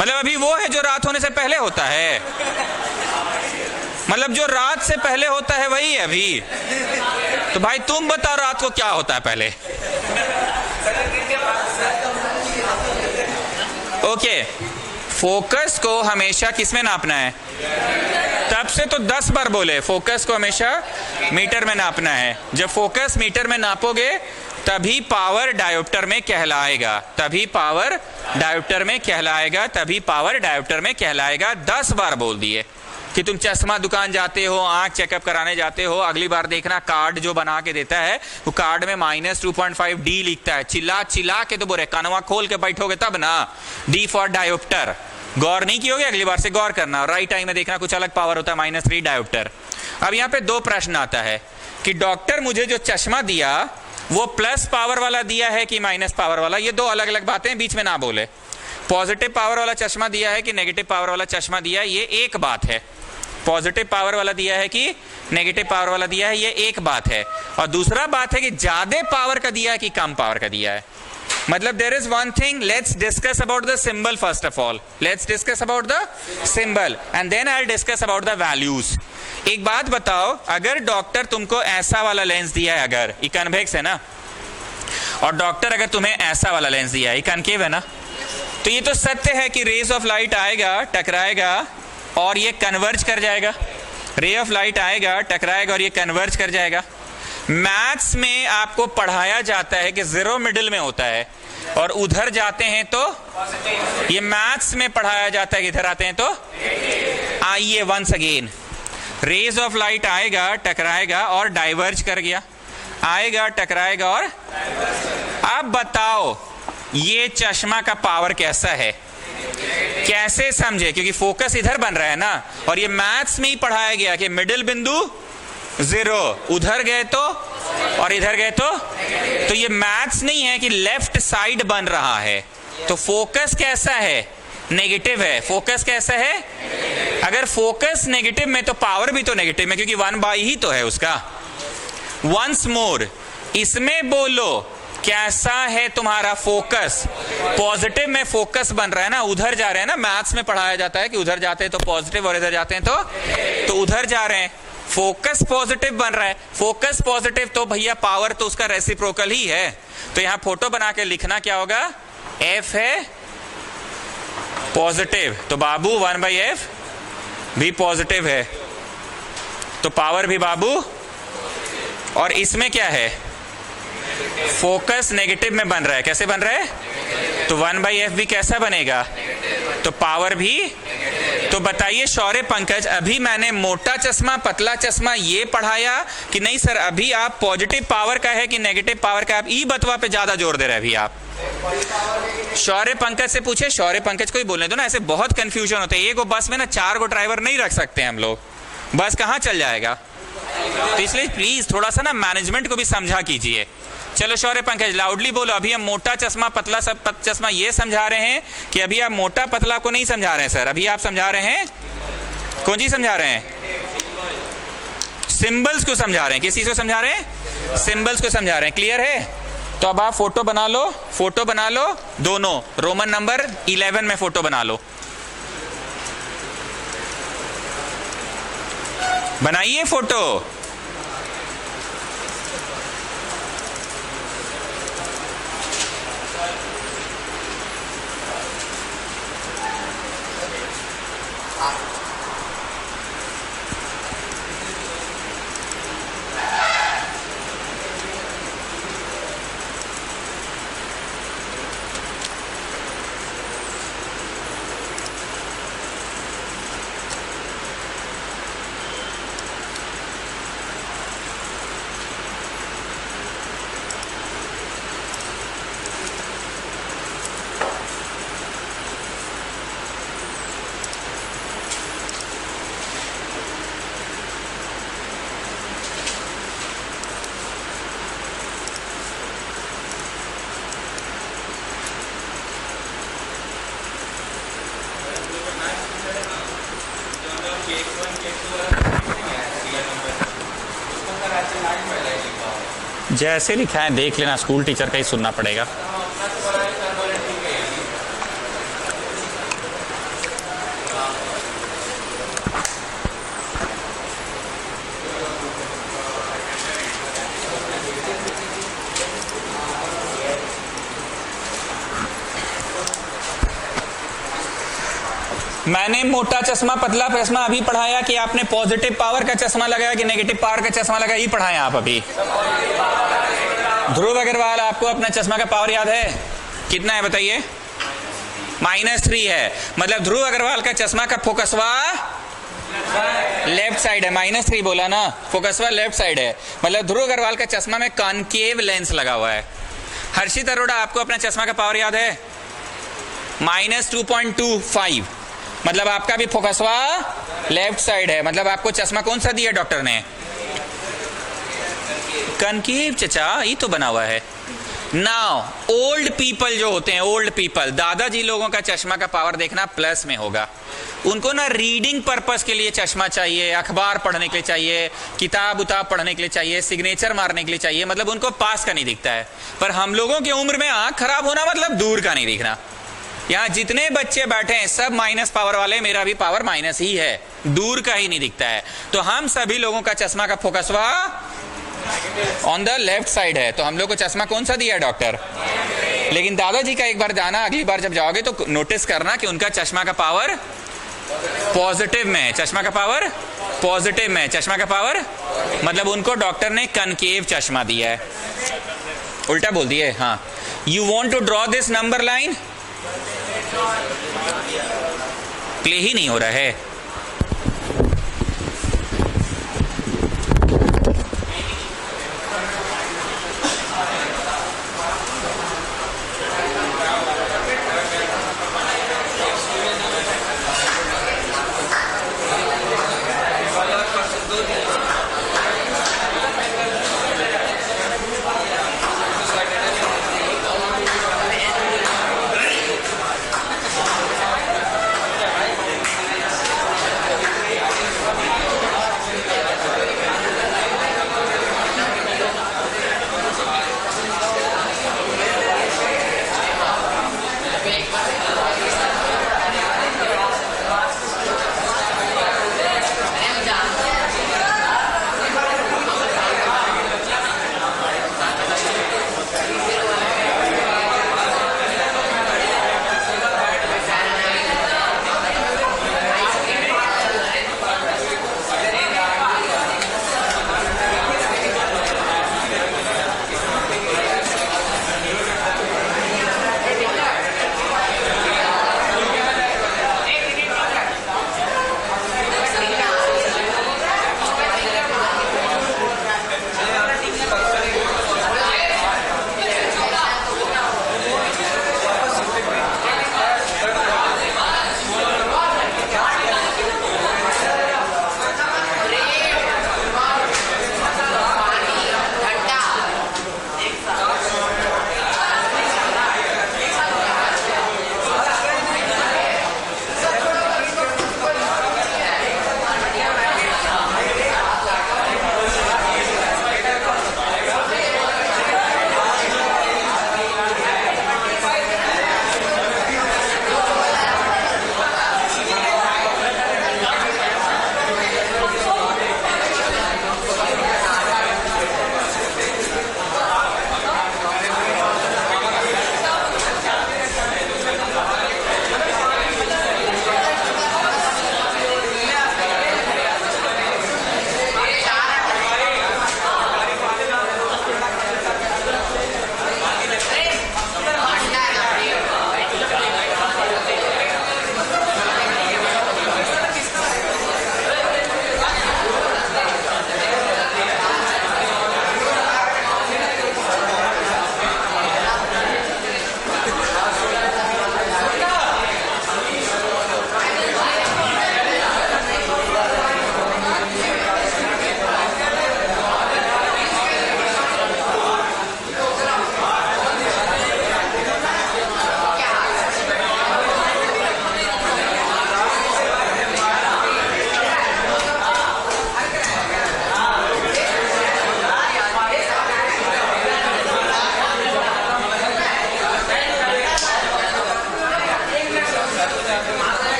Speaker 1: मतलब अभी वो है जो रात होने से पहले होता है, मतलब जो रात से पहले होता है वही है अभी। तो भाई तुम बताओ रात को क्या होता है पहले। ओके, फोकस को हमेशा किसमें नापना है, तब से तो 10 बार बोले फोकस को हमेशा मीटर में नापना है। जब फोकस मीटर में नापोगे तभी पावर डायोप्टर में कहलाएगा, तभी पावर डायोप्टर में कहलाएगा, तभी पावर डायोप्टर में कहलाएगा। 10 बार बोल दिए कि तुम चश्मा दुकान जाते हो, आंख चेकअप कराने जाते हो, अगली बार देखना कार्ड जो बना के देता है वो कार्ड में -2.5D लिखता है, चिल्ला चिल्ला के तो बोले, कानवा खोल के बैठोगे तब ना, D फॉर डायोप्टर। गौर नहीं कियोगे, अगली बार से गौर करना, राइट टाइम में देखना कुछ अलग पावर होता है, -3 डायोप्टर। अब यहाँ पे 2 प्रश्न आता है कि डॉक्टर मुझे जो चश्मा दिया वो प्लस पावर वाला दिया है कि माइनस पावर वाला, ये 2 अलग अलग बातें, बीच में ना बोले। पॉजिटिव पावर वाला चश्मा दिया है कि नेगेटिव पावर वाला चश्मा दिया है, ये एक बात है। पॉजिटिव पावर वाला दिया है कि नेगेटिव पावर वाला दिया है, ये एक बात है। और दूसरा बात है कि ज्यादा पावर का दिया है कि कम पावर का दिया है। मतलब there is one thing, let's discuss about the symbol first of all, let's discuss about the symbol and then I will discuss about the values. एक बात बताओ, अगर डॉक्टर तुमको ऐसा वाला लेंस दिया है, अगर ये कन्वेक्स है ना, और डॉक्टर अगर तुम्हें ऐसा वाला लेंस दिया है, ये कनकेव है ना, तो ये तो सत्य है कि रेज ऑफ लाइट आएगा, टकराएगा और ये कन्वर्ज कर जाएगा। रे ऑफ लाइट आएगा, टकराएगा और ये कन्वर्ज कर जाएगा। मैथ्स में आपको पढ़ाया जाता है कि 0 मिडिल में होता है और उधर जाते हैं तो, ये मैथ्स में पढ़ाया जाता है कि इधर आते हैं तो। आइए once again, rays of light आएगा, टकराएगा और डाइवर्ज कर गया, आएगा, टकराएगा और। अब बताओ ये चश्मा का पावर कैसा है, कैसे समझे, क्योंकि फोकस इधर बन रहा है ना, और ये मैथ्स में ही पढ़ाया गया कि मिडिल बिंदु 0, उधर गए तो और इधर गए तो ये मैथ्स नहीं है कि लेफ्ट साइड बन रहा है। तो फोकस कैसा है, नेगेटिव है। फोकस कैसा है, अगर फोकस नेगेटिव में तो पावर भी तो नेगेटिव में, क्योंकि 1/, ही तो है उसका। वंस मोर, इसमें बोलो कैसा है तुम्हारा फोकस। पॉजिटिव में फोकस बन रहा है ना, उधर जा रहे हैं ना, मैथ्स में पढ़ाया जाता है कि उधर जाते हैं तो पॉजिटिव और इधर जाते हैं तो उधर जा रहे हैं। फोकस पॉजिटिव बन रहा है, फोकस पॉजिटिव तो भैया पावर तो उसका रेसिप्रोकल ही है। तो यहां फोटो बना के लिखना क्या होगा, F है पॉजिटिव, तो बाबू 1/f भी पॉजिटिव है, तो पावर भी बाबू। और इसमें क्या है, फोकस नेगेटिव में बन रहा है, कैसे बन रहा है, तो 1/f भी कैसा बनेगा, तो पावर भी। तो बताइए शौर्य पंकज, अभी मैंने मोटा चश्मा पतला चश्मा ये पढ़ाया कि नहीं सर, अभी आप पॉजिटिव पावर का है कि नेगेटिव पावर का, आप ई बतवा पे ज्यादा जोर दे रहे हैं अभी आप। शौर्य पंकज से पूछे, शौर्य पंकज को ही बोलने दो ना, ऐसे बहुत कंफ्यूजन होते हैं। एक बस में ना 4 ड्राइवर नहीं रख सकते हम लोग, बस कहाँ चल जाएगा। तो इसलिए प्लीज थोड़ा सा ना मैनेजमेंट को भी समझा कीजिए। चलो शौर्य पंकज लाउडली बोलो, अभी हम मोटा चश्मा पतला सब चश्मा ये समझा रहे हैं कि अभी आप मोटा पतला को नहीं समझा रहे हैं सर, अभी आप समझा रहे हैं कौन चीज समझा रहे हैं, सिंबल्स को समझा रहे हैं। किस चीज को समझा रहे हैं, सिंबल्स को समझा रहे हैं। क्लियर है, तो अब आप फोटो बना लो, फोटो बना लो, दोनों रोमन नंबर 11 में फोटो बना लो, बनाइए फोटो। जैसे लिखा है देख लेना, स्कूल टीचर का ही सुनना पड़ेगा। मैंने मोटा चश्मा पतला चश्मा अभी पढ़ाया कि आपने पॉजिटिव पावर का चश्मा लगाया कि नेगेटिव पावर का चश्मा लगाया, ही पढ़ाया आप अभी। ध्रुव अग्रवाल, आपको अपना चश्मा का पावर याद है कितना है बताइए? -3 है। मतलब ध्रुव अग्रवाल का चश्मा का फोकसवा लेफ्ट साइड है। -3 बोला ना, फोकसवा लेफ्ट साइड है। मतलब ध्रुव अग्रवाल का चश्मा में कॉनकेव लेंस लगा हुआ है। हर्षित अरोड़ा, आपको अपना चश्मा का पावर याद है? -2.25। मतलब आपका भी फोकसवा लेफ्ट साइड है। मतलब आपको चश्मा कौन सा दिया डॉक्टर ने? कनकेव चचा, ये तो बना हुआ है। नाउ ओल्ड पीपल जो होते हैं, ओल्ड पीपल, दादाजी लोगों का चश्मा का पावर देखना प्लस में होगा। उनको ना रीडिंग पर्पस के लिए चश्मा चाहिए, अखबार पढ़ने के लिए चाहिए, किताब उताब पढ़ने के लिए चाहिए, सिग्नेचर मारने के लिए चाहिए। मतलब उनको पास का नहीं दिखता है। पर हम लोगों की उम्र में आंख खराब होना मतलब दूर का नहीं दिखना। यहाँ जितने बच्चे बैठे हैं सब माइनस पावर वाले, मेरा भी पावर माइनस ही है, दूर का ही नहीं दिखता है। तो हम सभी लोगों का चश्मा का फोकसवा ऑन द लेफ्ट साइड है। तो हम लोग को चश्मा कौन सा दिया डॉक्टर? लेकिन दादाजी का एक बार जाना, अगली बार जब जाओगे तो नोटिस करना कि उनका चश्मा का पावर पॉजिटिव में है। चश्मा का पावर पॉजिटिव में, चश्मा का पावर मतलब उनको डॉक्टर ने कनकेव चश्मा दिया है। उल्टा बोल दिए। हाँ, you want to draw this number line? Play ही नहीं हो रहा है।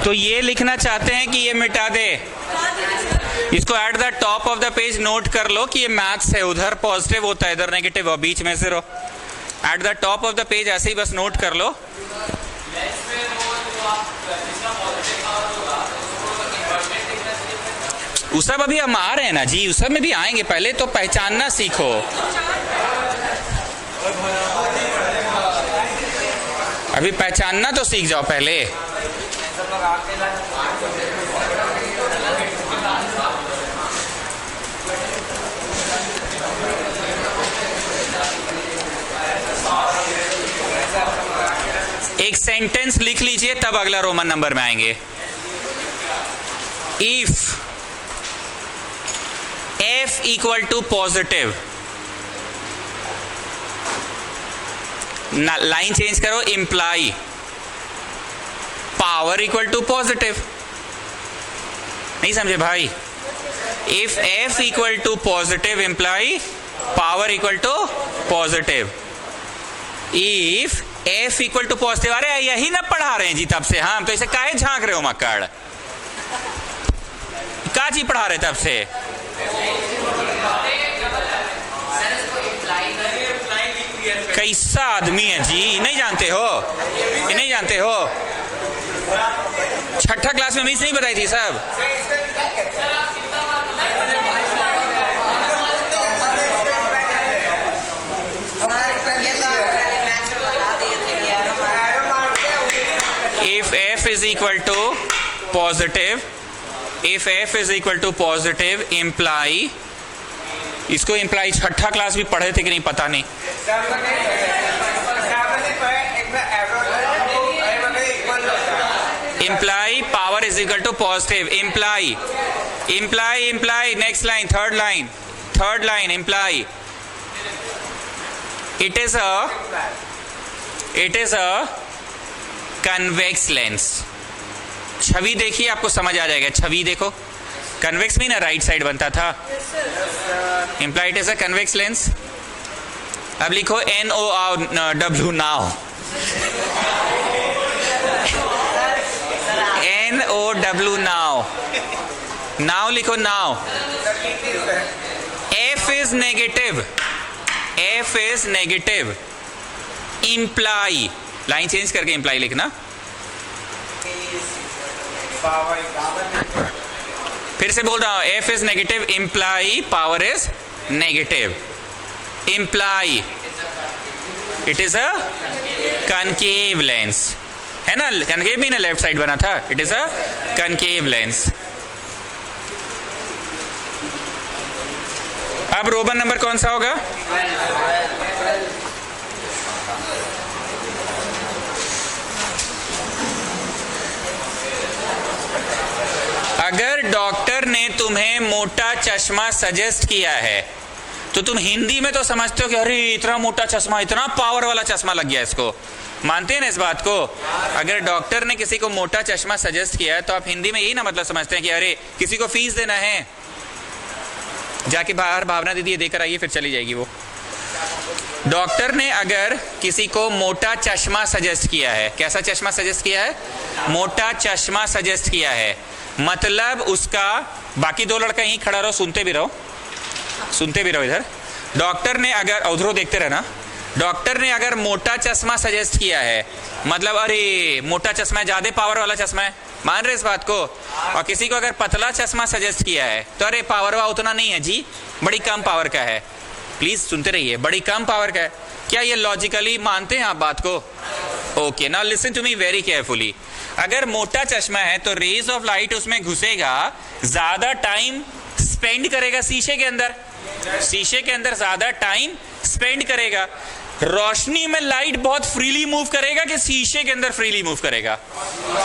Speaker 1: तो ये लिखना चाहते हैं कि ये मिटा दे, इसको at the top of the page note कर लो कि ये मैथ्स है, उधर पॉजिटिव होता है इधर नेगेटिव, और बीच में 0। At the top of the page ऐसे ही बस नोट कर लो। उस सब अभी हम आ रहे हैं ना जी, उस सब में भी आएंगे, पहले तो पहचानना सीखो। अभी पहचानना तो सीख जाओ पहले। एक सेंटेंस लिख लीजिए तब अगला रोमन नंबर में आएंगे। If F equal to positive, line change करो, imply power equal to positive. नहीं समझे भाई? If F equal to positive imply power equal to positive. If F equal to positive, अरे यही ना पढ़ा रहे हैं जी तब से, हम तो इसे काहे झांक रहे हो मक्कड़, क्या चीज पढ़ा रहे तब से? कैसा आदमी है जी, नहीं जानते हो? ये नहीं जानते हो? छठा क्लास में मिस नहीं बताई थी सब? If F is equal to positive, if F is equal to positive imply, इसको imply छठा क्लास भी पढ़े थे कि नहीं पता नहीं। Imply power is equal to positive, imply next line, third line imply it is a convex lens। छवि देखिए आपको समझ आ जाएगा, छवि देखो, कन्वेक्स भी ना राइट साइड बनता था, implied is a convex lens. अब लिखो NOW now, NOW now, now लिखो now. F is negative, F is negative, imply, line change करके इम्प्लाई लिखना। फिर से बोल रहा हूं, F is negative, imply power is negative, imply it is a concave lens, है ना? concave भी ना लेफ्ट साइड बना था, it is a concave lens। अब रोमन नंबर कौन सा होगा? अगर डॉक्टर ने तुम्हें मोटा चश्मा सजेस्ट किया है तो तुम हिंदी में तो समझते हो कि अरे इतना मोटा चश्मा, इतना पावर वाला चश्मा लग गया इसको, मानते हैं ना इस बात को? अगर डॉक्टर ने किसी को मोटा चश्मा सजेस्ट किया है तो आप हिंदी में यही ना मतलब समझते हैं कि अरे किसी को फीस देना है, जाके बाहर भावना दीदी ये देकर आइए, फिर चली जाएगी वो। डॉक्टर ने अगर किसी को मोटा चश्मा सजेस्ट किया है, कैसा चश्मा सजेस्ट किया है? मोटा चश्मा सजेस्ट किया है, मतलब उसका, बाकी दो लड़का यहीं खड़ा रहो, सुनते भी रहो इधर। डॉक्टर ने अगर, उधरों देखते रहना, डॉक्टर ने अगर मोटा चश्मा सजेस्ट किया है मतलब अरे मोटा चश्मा है, ज्यादा पावर वाला चश्मा है, मान रहे इस बात को? और किसी को अगर पतला चश्मा सजेस्ट किया है तो अरे पावर वाला उतना नहीं है जी, बड़ी कम पावर का है। प्लीज सुनते रहिए, बड़ी कम पावर का है। क्या ये लॉजिकली मानते हैं आप बात को? Okay, now listen to me very carefully. अगर मोटा चश्मा है तो रेज ऑफ लाइट उसमें घुसेगा, ज्यादा टाइम स्पेंड करेगा शीशे के अंदर ज्यादा टाइम स्पेंड करेगा। रोशनी में लाइट बहुत फ्रीली मूव करेगा कि शीशे के अंदर फ्रीली मूव करेगा?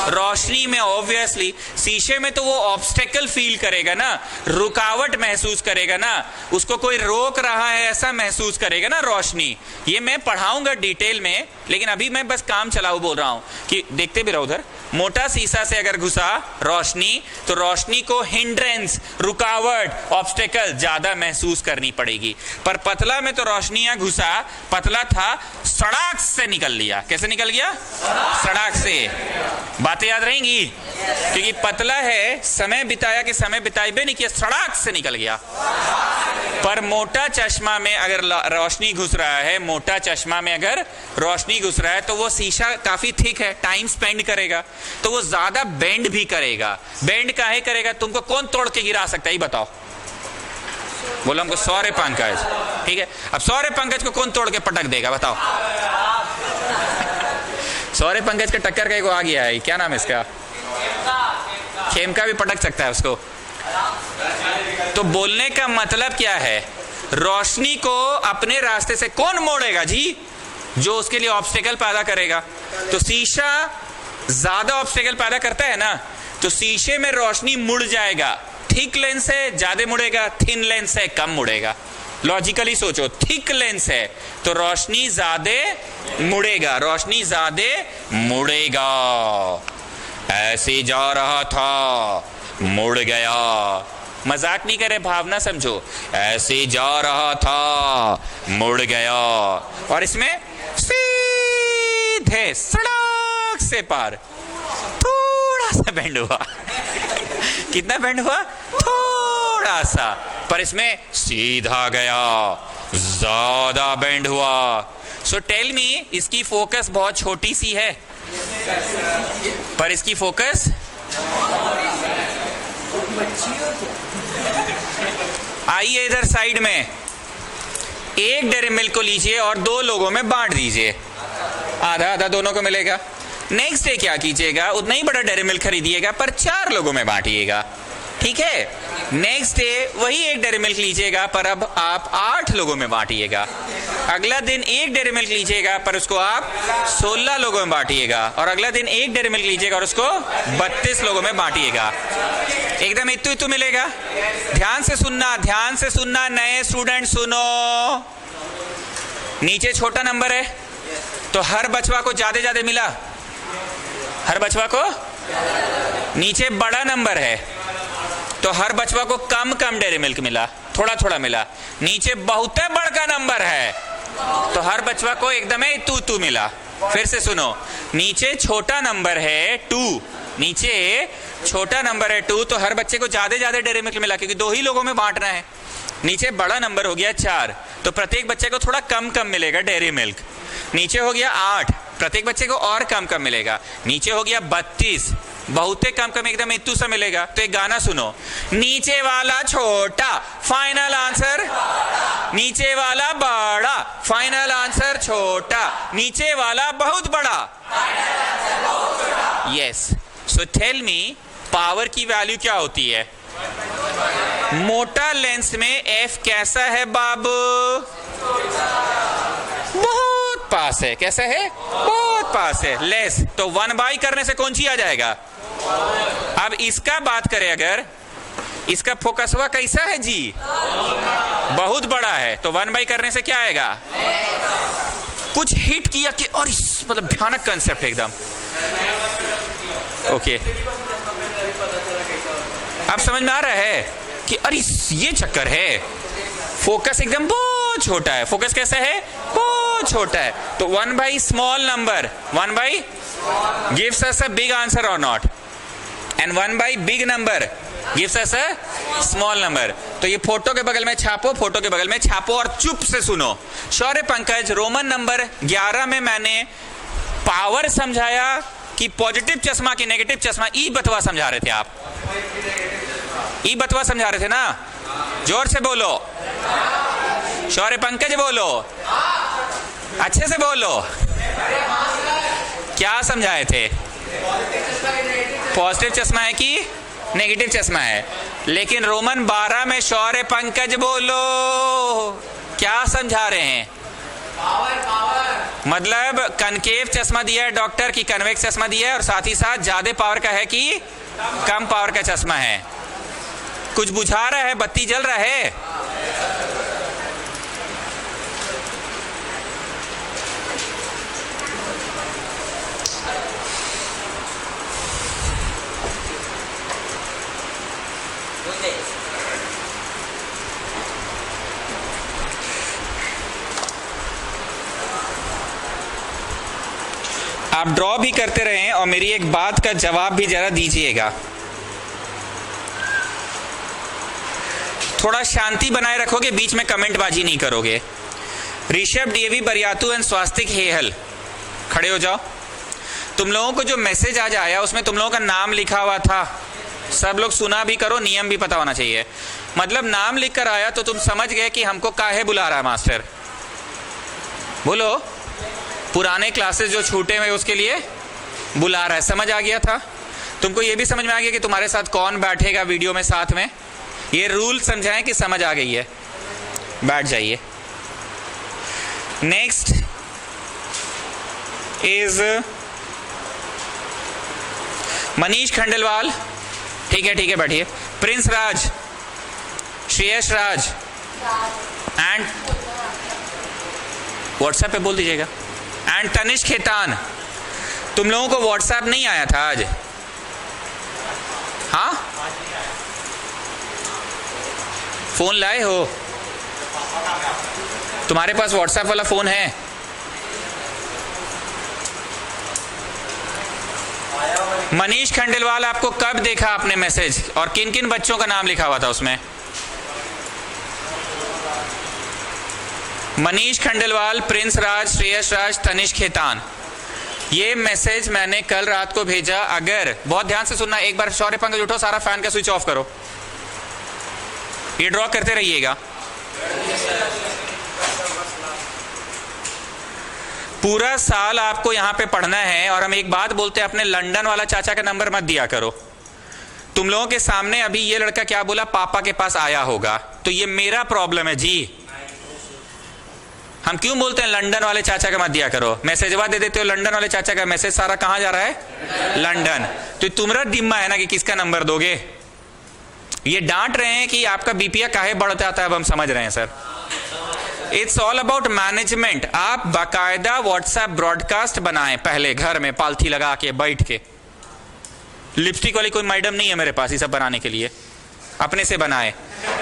Speaker 1: रोशनी में ऑब्वियसली, शीशे में तो वो ऑब्स्टेकल फील करेगा ना, रुकावट महसूस करेगा ना, उसको कोई रोक रहा है ऐसा महसूस करेगा ना रोशनी। ये मैं पढ़ाऊंगा डिटेल में, लेकिन अभी मैं बस काम चलाऊ बोल रहा हूं कि देखते भी रहो उधर। मोटा शीशा से अगर घुसा रोशनी तो रोशनी को हिंड्रेंस, रुकावट, ऑब्स्टेकल ज्यादा महसूस करनी पड़ेगी। पर पतला में तो रोशनी घुसा, पतला पतला था, सड़ाक से निकल लिया। कैसे निकल गया? सड़ाक से। बातें याद रहेंगी? क्योंकि पतला है, समय बिताया कि समय बिताई भी नहीं किया, सड़ाक से निकल गया। पर मोटा चश्मा में अगर रोशनी घुस रहा है, मोटा चश्मा में अगर रोशनी घुस रहा है तो वो शीशा काफी थिक है, टाइम स्पेंड करेगा, तो वो ज्यादा बेंड भी करेगा। बेंड काहे करेगा? तुमको कौन तोड़ के गिरा सकता है, ये बताओ। बोलो हमको सौर्य पंकज, ठीक है। अब सौर्य पंकज को कौन तोड़ के पटक देगा, बताओ। सौर्य पंकज के टक्कर का एक आ गया है, क्या नाम है इसका? खेमका भी पटक सकता है उसको। तो बोलने का मतलब क्या है? रोशनी को अपने रास्ते से कौन मोड़ेगा जी? जो उसके लिए ऑब्स्टेकल पैदा करेगा। तो शीशा ज्यादा ऑब्स्टेकल पैदा करता है ना, तो शीशे में रोशनी मुड़ जाएगा। थिक लेंस है, ज्यादा मुड़ेगा, थिन लेंस है, कम मुड़ेगा। लॉजिकली सोचो, थिक लेंस है तो रोशनी ज्यादा मुड़ेगा, रोशनी ज्यादा मुड़ेगा। ऐसे जा रहा था, मुड़ गया। मजाक नहीं करे, भावना समझो। ऐसे जा रहा था, मुड़ गया। और इसमें सीधे सड़क से पार थोड़ा सा बेंड हुआ। कितना बेंड हुआ? थोड़ा सा। पर इसमें सीधा गया, ज्यादा बेंड हुआ। सो टेल मी, इसकी फोकस बहुत छोटी सी है, पर इसकी फोकस आइए इधर साइड में, एक डेयरी मिल्क को लीजिए और 2 लोगों में बांट दीजिए, आधा आधा दोनों को मिलेगा। नेक्स्ट डे क्या कीजिएगा? उतना ही बड़ा डेयरी मिल्क खरीदिएगा पर 4 लोगों में बांटिएगा, ठीक है। नेक्स्ट डे वही एक डेयरी मिल्क लीजिएगा पर अब आप 8 लोगों में बांटिएगा। अगला दिन एक डेयरी मिल्क लीजिएगा पर उसको आप 16 लोगों में बांटिएगा। और अगला दिन एक डेयरी मिल्क लीजिएगा और उसको 32 लोगों में बांटिएगा। एकदम इतु इतु मिलेगा। ध्यान से सुनना, ध्यान से सुनना, नए स्टूडेंट सुनो। नीचे छोटा नंबर है तो हर बचवा को ज्यादा ज्यादा मिला, हर बचवा को। नीचे बड़ा नंबर है तो हर बचवा को कम कम डेयरी मिल्क मिला, थोड़ा थोड़ा मिला। नीचे बहुत बड़का नंबर है तो हर बचवा को एकदम तू तू मिला। फिर से सुनो, नीचे छोटा नंबर है 2, नीचे छोटा नंबर है 2 तो हर बच्चे को ज्यादा ज्यादा डेयरी मिल्क मिला क्योंकि 2 ही लोगों में बांटना है। नीचे बड़ा नंबर हो गया 4 तो प्रत्येक बच्चे को थोड़ा कम कम मिलेगा डेयरी मिल्क। नीचे हो गया 8, प्रत्येक बच्चे को और कम कम मिलेगा। नीचे हो गया 32, बहुते कम कम एकदम इतू सा मिलेगा। तो एक गाना सुनो, नीचे वाला छोटा फाइनल आंसर, नीचे वाला बड़ा फाइनल आंसर छोटा, नीचे वाला बहुत बड़ा। Yes, so tell me, power की वैल्यू क्या होती है? मोटा लेंस में एफ कैसा है बाबू? बहुत पास है। कैसा है? बहुत पास है। लेस तो 1/, करने से कौन सी आ जाएगा? अब इसका बात करें, अगर इसका फोकसवा कैसा है जी? बहुत बड़ा है तो 1/, करने से क्या आएगा? कुछ हिट किया कि और मतलब भयानक कंसेप्ट एकदम। ओके, अब समझ में आ रहा है कि अरे ये चक्कर है। फोकस एकदम बहुत छोटा है। फोकस कैसा है? बहुत छोटा है। तो 1/, small number, 1/, gives us a big answer or not, and 1/, big number gives us a small number। तो ये फोटो के बगल में छापो, फोटो के बगल में छापो और चुप से सुनो। शौर्य पंकज, रोमन नंबर 11 में मैंने पावर समझाया कि पॉजिटिव चश्मा की नेगेटिव चश्मा, ई बतवा समझा रहे थे आप, ई बतवा समझा रहे थे ना? जोर से बोलो, शौर्य पंकज बोलो, अच्छे से बोलो। क्या समझाए थे? पॉजिटिव चश्मा है कि नेगेटिव चश्मा है? लेकिन रोमन 12 में शौर्य पंकज बोलो, क्या समझा रहे हैं? मतलब कनकेव चश्मा दिया है डॉक्टर की कन्वेक्स चश्मा दिया है, और साथ ही साथ ज्यादा पावर का है कि कम पावर का चश्मा है? कुछ बुझा रहा है? बत्ती जल रहा है? आप ड्रॉ भी करते रहें और मेरी एक बात का जवाब भी जरा दीजिएगा। थोड़ा शांति बनाए रखोगे, बीच में कमेंटबाजी नहीं करोगे। ऋषभ डीएवी बरियातू एंड स्वास्तिक हेहल, खड़े हो जाओ। तुम लोगों को जो मैसेज आज आया उसमें तुम लोगों का नाम लिखा हुआ था, सब लोग सुना भी करो, नियम भी पता होना चाहिए। मतलब नाम लिख कर आया तो तुम समझ गए कि हमको काहे बुला रहा है मास्टर। बोलो, पुराने क्लासेस जो छूटे हुए उसके लिए बुला रहा है, समझ आ गया था? तुमको ये भी समझ में आ गया कि तुम्हारे साथ कौन बैठेगा वीडियो में साथ में? ये रूल समझाएं कि समझ आ गई है? बैठ जाइए। नेक्स्ट इज मनीष खंडेलवाल, ठीक है बैठिए। Prince Raj, Shreyas Raj and WhatsApp पे बोल दीजिएगा, एंड तनिष्क खेतान। तुम लोगों को व्हाट्सएप नहीं आया था आज? हाँ, फोन लाए हो? तुम्हारे पास व्हाट्सएप वाला फोन है? मनीष खंडेलवाल, आपको कब देखा आपने मैसेज, और किन किन बच्चों का नाम लिखा हुआ था उसमें? मनीष खंडेलवाल, प्रिंस राज, श्रेयस राज, तनिष्क खेतान। ये मैसेज मैंने कल रात को भेजा। अगर बहुत ध्यान से सुनना, एक बार शौर्य पंकज उठो, सारा फैन का स्विच ऑफ करो, ये ड्रॉ करते रहिएगा। पूरा साल आपको यहां पे पढ़ना है। और हम एक बात बोलते हैं, अपने लंदन वाला चाचा का नंबर मत दिया करो। तुम लोगों के सामने अभी ये लड़का क्या बोला, पापा के पास आया होगा, तो ये मेरा प्रॉब्लम है जी। हम क्यों बोलते हैं लंदन वाले चाचा का मत दिया करो? मैसेजवा दे देते हो लंदन वाले चाचा का, मैसेज सारा कहां जा रहा है? लंदन। तो तुम्हारा दिम्मा है ना कि किसका नंबर दोगे। ये डांट रहे हैं कि आपका बीपीए काहे बढ़ जाता है, अब हम समझ रहे हैं sir. It's all about management. आप बाकायदा व्हाट्सएप ब्रॉडकास्ट बनाएं, पहले घर में पालथी लगा के बैठ के। लिपस्टिक वाली कोई मैडम नहीं है मेरे पास ये सब बनाने के लिए, अपने से बनाए।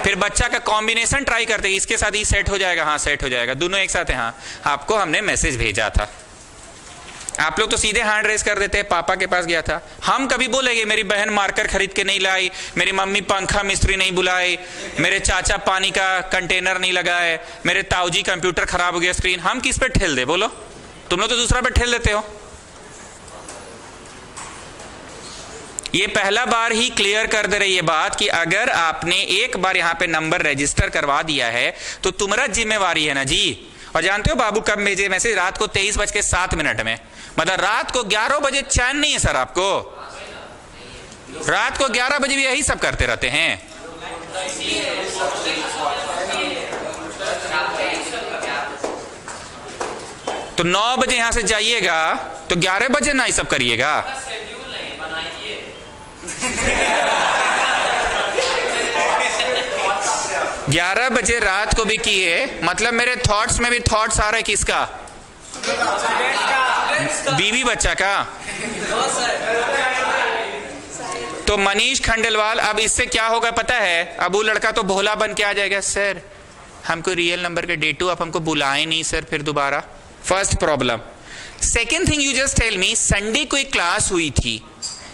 Speaker 1: फिर बच्चा का कॉम्बिनेशन ट्राई करते, इसके साथ ही सेट हो जाएगा, हाँ सेट हो जाएगा, दोनों एक साथ है। हाँ, आपको हमने मैसेज भेजा था, आप लोग तो सीधे हैंड रेस कर देते हैं, पापा के पास गया था। हम कभी बोलेंगे मेरी बहन मार्कर खरीद के नहीं लाई, मेरी मम्मी पंखा मिस्त्री नहीं बुलाई, मेरे चाचा पानी का कंटेनर नहीं लगाए, मेरे ताऊजी कंप्यूटर खराब हो गया स्क्रीन। हम किस पे ठेल दे? बोलो, तुम लोग तो दूसरा पे ठेल देते हो। ये पहला बार ही क्लियर कर दे रही है बात कि अगर आपने एक बार यहाँ पे नंबर रजिस्टर करवा दिया है तो तुम्हारा जिम्मेवारी है ना जी। और जानते हो बाबू कब भेजे मैसेज? रात को 23:07 में। मतलब रात को 11 बजे चैन नहीं है सर आपको? रात को 11 बजे भी यही सब करते रहते हैं। तो 9 बजे यहां से जाइएगा तो 11 बजे ना ये सब करिएगा। 11 बजे रात को भी किए, मतलब मेरे थॉट्स में भी थॉट्स आ रहे किसका? बीवी बच्चा का। तो मनीष खंडेलवाल, अब इससे क्या होगा पता है? अब वो लड़का तो भोला बन के आ जाएगा, सर हमको रियल नंबर के डेटू आप हमको बुलाए नहीं सर फिर दोबारा। First problem. Second thing, you just tell me, Sunday को एक क्लास हुई थी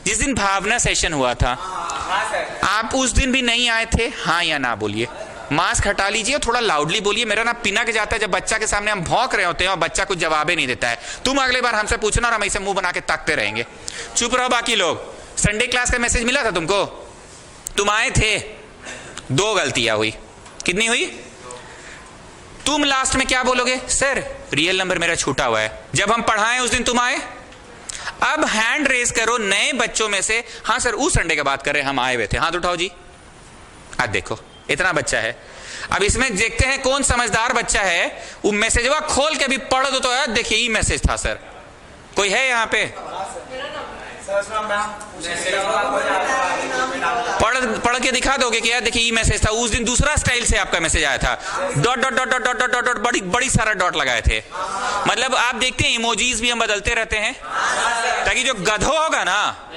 Speaker 1: जिस दिन भावना सेशन हुआ था, आप उस दिन भी नहीं आए थे? हाँ या ना बोलिए। मास्क हटा लीजिए, थोड़ा लाउडली बोलिए। मेरा ना पिनक जाता है जब बच्चा के सामने हम भौंक रहे होते हैं और बच्चा कुछ जवाब ही नहीं देता है। तुम अगले बार हमसे पूछना और हम ऐसे मुंह बना के ताकते रहेंगे। चुप रहो बाकी लोग। संडे क्लास का मैसेज मिला था तुमको? तुम आए थे, 2 गलतियां हुई। कितनी हुई? तुम लास्ट में क्या बोलोगे? सर रियल नंबर मेरा छूटा हुआ है। जब हम पढ़ाएं उस दिन तुम आए। अब हैंड रेस करो नए बच्चों में से। हाँ सर उस संडे का बात कर रहे हैं, हम आए हुए थे। हाथ उठाओ जी। आज देखो इतना बच्चा है। अब इसमें देखते हैं कौन समझदार बच्चा है। वो मैसेजवा खोल के भी पढ़ दो तो यार देखिए ये मैसेज था सर। कोई है यहाँ पे? पढ़ के दिखा दोगे कि यार देखिए ये मैसेज था। उस दिन दूसरा स्टाइल से आपका मैसेज आया था, dot dot dot dot dot dot dot बड़ी बड़ी सारा डॉट लगाए थे। मतलब आप देखते हैं इमोजीज भी हम बदलते रहते हैं ताकि जो गधो होगा ना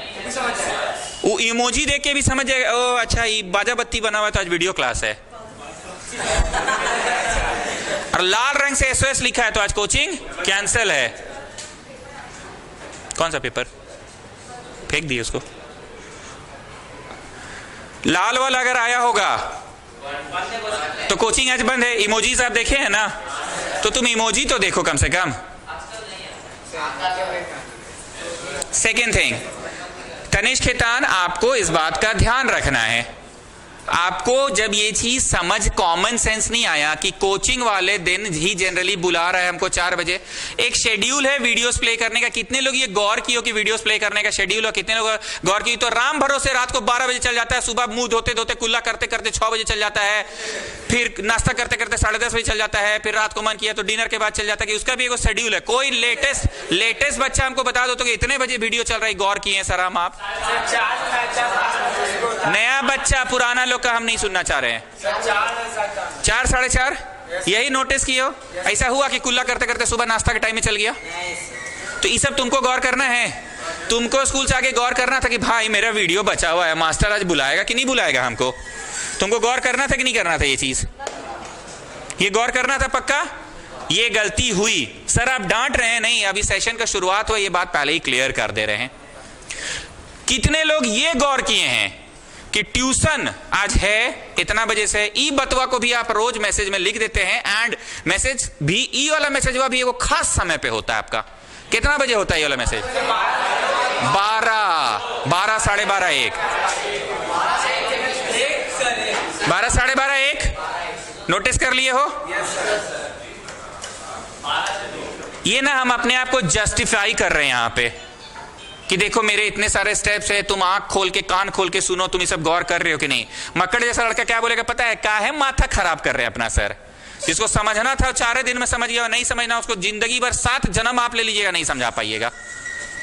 Speaker 1: वो इमोजी देख के भी समझ जाएगा, ओ अच्छा ये बाजा बत्ती बना हुआ था, आज वीडियो क्लास है। और लाल रंग से SOS लिखा है तो आज कोचिंग कैंसिल है। कौन सा पेपर? फेंक दिए उसको। लाल वाला अगर आया होगा तो कोचिंग आज बंद है। इमोजीज आप देखे हैं ना, तो तुम इमोजी तो देखो कम से कम। सेकेंड थिंग, तनिष्क खेतान, आपको इस बात का ध्यान रखना है, आपको जब ये चीज समझ कॉमन सेंस नहीं आया कि कोचिंग वाले दिन ही जनरली बुला रहा है हमको 4 बजे, एक शेड्यूल है वीडियोस प्ले करने का। कितने लोग ये गौर किए कि वीडियोस प्ले करने का शेड्यूल हो? कितने लोग गौर किए? तो राम भरोसे रात को 12 बजे चल जाता है, सुबह मुंह धोते धोते कुल्ला करते करते 6 बजे चल जाता है, फिर नाश्ता करते करते 10:30 बजे चल जाता है, फिर रात को मन किया तो डिनर के बाद चल जाता है। कि उसका भी एक शेड्यूल है। कोई लेटेस्ट बच्चा हमको बता दो तो कि इतने बजे वीडियो चल रहा है, गौर किए सर हम आप? नया बच्चा, पुराना लोग का हम नहीं सुनना चाह रहे हैं। 4 साढ़े 4 यही नोटिस किए हो? ऐसा हुआ कि कुल्ला करते करते सुबह नाश्ता के टाइम में चल गया? तो ये सब तुमको गौर करना है। तुमको स्कूल से आके गौर करना था कि भाई मेरा वीडियो बचा हुआ है, मास्टर आज बुलाएगा कि नहीं बुलाएगा हमको? तुमको गौर करना था कि नहीं करना था? ये चीज ये गौर करना था पक्का। ये गलती हुई सर, आप डांट रहे हैं नहीं, अभी सेशन का शुरुआत हुआ, ये बात पहले ही क्लियर कर दे रहे हैं। कितने लोग ये गौर किए हैं कि ट्यूशन आज है इतना बजे से? ई बतवा को भी आप रोज मैसेज में लिख देते हैं, एंड मैसेज भी ई वाला मैसेज हुआ भी वो खास समय पे होता है आपका। कितना बजे होता है ये वाला मैसेज? 12 साढ़े 12 1 12 साढ़े 12 1 नोटिस कर लिए हो? ये ना हम अपने आप को जस्टिफाई कर रहे हैं यहां पे कि देखो मेरे इतने सारे स्टेप्स है, तुम आंख खोल के कान खोल के सुनो, तुम ये सब गौर कर रहे हो कि नहीं? मक्कड़ जैसा लड़का क्या बोलेगा पता है? काहे माथा खराब कर रहे हैं अपना सर? जिसको समझना था 4 दिन में समझ गया, नहीं समझना उसको जिंदगी भर 7 जन्म आप ले लीजिएगा, नहीं समझा पाइएगा।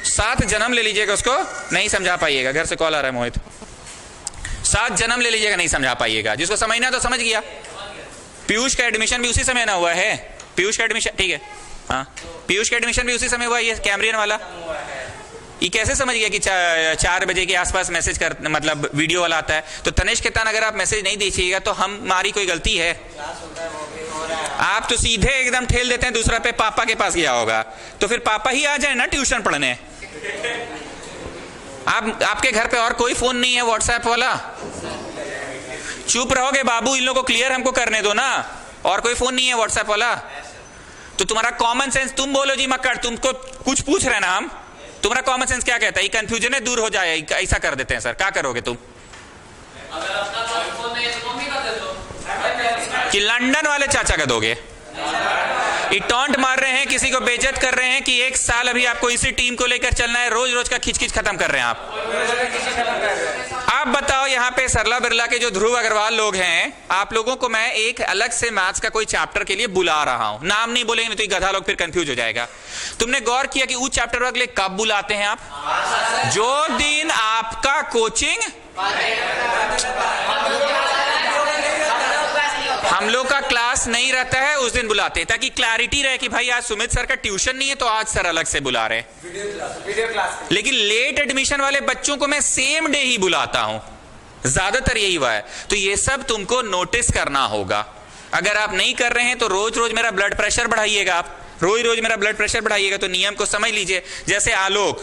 Speaker 1: 7 जन्म ले लीजिएगा, उसको नहीं समझा पाइएगा। घर से कॉल आ रहा है मोहित। 7 जन्म ले लीजिएगा, नहीं समझा पाइएगा। जिसको समझना तो समझ गया। पीयूष का एडमिशन भी उसी समय ना हुआ है। पीयूष का एडमिशन ठीक है, हाँ, पीयूष का एडमिशन भी उसी समय हुआ। ये कैमरियन वाला ये कैसे समझ गया कि 4 बजे के आसपास मैसेज कर, मतलब वीडियो वाला आता है? तो तनिष्क खेतान, अगर आप मैसेज नहीं दीजिएगा तो हमारी कोई गलती है? आप तो सीधे एकदम ठेल देते हैं दूसरा पे, पापा के पास गया होगा तो फिर पापा ही आ जाए ना ट्यूशन पढ़ने। आपके घर पे और कोई फोन नहीं है व्हाट्सएप वाला? चुप रहोगे बाबू, इन लोगों को क्लियर हमको करने दो ना। और कोई फोन नहीं है व्हाट्सएप वाला? तो तुम्हारा कॉमन सेंस, तुम बोलो जी मक्कड़, तुमको कुछ पूछ रहे ना हम, तुम्हारा कॉमन सेंस क्या कहता है? कंफ्यूजन है दूर हो जाए, ऐसा कर देते हैं सर, क्या करोगे तुम? कि लंदन वाले चाचा का दोगे? ये टॉन्ट मार रहे हैं, किसी को बेइज्जत कर रहे हैं कि 1 साल अभी आपको इसी टीम को लेकर चलना है, रोज रोज का खिचखिच खत्म कर रहे हैं आप बताओ यहाँ पे सरला बिरला के जो ध्रुव अग्रवाल लोग हैं, आप लोगों को मैं एक अलग से मैथ्स का कोई चैप्टर के लिए बुला रहा हूं। नाम नहीं बोलेंगे तो ये गधा लोग फिर कंफ्यूज हो जाएगा। तुमने गौर किया कि उस चैप्टर के लिए कब बुलाते हैं आप? जो दिन आपका कोचिंग, हम लोग का क्लास नहीं रहता है उस दिन बुलाते हैं, ताकि क्लैरिटी रहे कि भाई आज सुमित सर का ट्यूशन नहीं है तो आज सर अलग से बुला रहे हैं। Video class. लेकिन लेट एडमिशन वाले बच्चों को मैं सेम डे ही बुलाता हूं, ज्यादातर यही हुआ है। तो ये सब तुमको नोटिस करना होगा। अगर आप नहीं कर रहे हैं तो रोज रोज मेरा ब्लड प्रेशर बढ़ाइएगा, आप रोज रोज मेरा ब्लड प्रेशर बढ़ाइएगा तो नियम को समझ लीजिए। जैसे आलोक,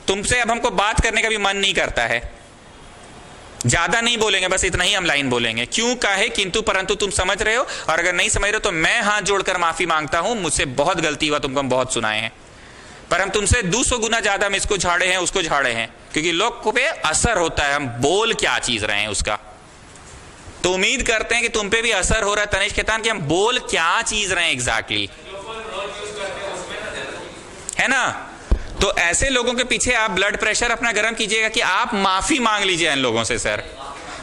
Speaker 1: तुमसे अब हमको बात करने का भी मन नहीं करता है, ज्यादा नहीं बोलेंगे, बस इतना ही हम लाइन बोलेंगे। क्यों, काहे, किंतु परंतु तुम समझ रहे हो। और अगर नहीं समझ रहे हो तो मैं हाथ जोड़कर माफी मांगता हूं, मुझसे बहुत गलती हुआ, तुमको हम बहुत सुनाए हैं, पर हम तुमसे 200 गुना ज्यादा हम इसको झाड़े हैं उसको झाड़े हैं, क्योंकि लोग को पे असर होता है हम बोल क्या चीज रहे हैं उसका। तो उम्मीद करते हैं कि तुम पे भी असर हो रहा है तनिष्क खेतान कि हम बोल क्या चीज रहे हैं एग्जैक्टली, है ना? तो ऐसे लोगों के पीछे आप ब्लड प्रेशर अपना गर्म कीजिएगा कि आप माफी मांग लीजिए इन लोगों से सर,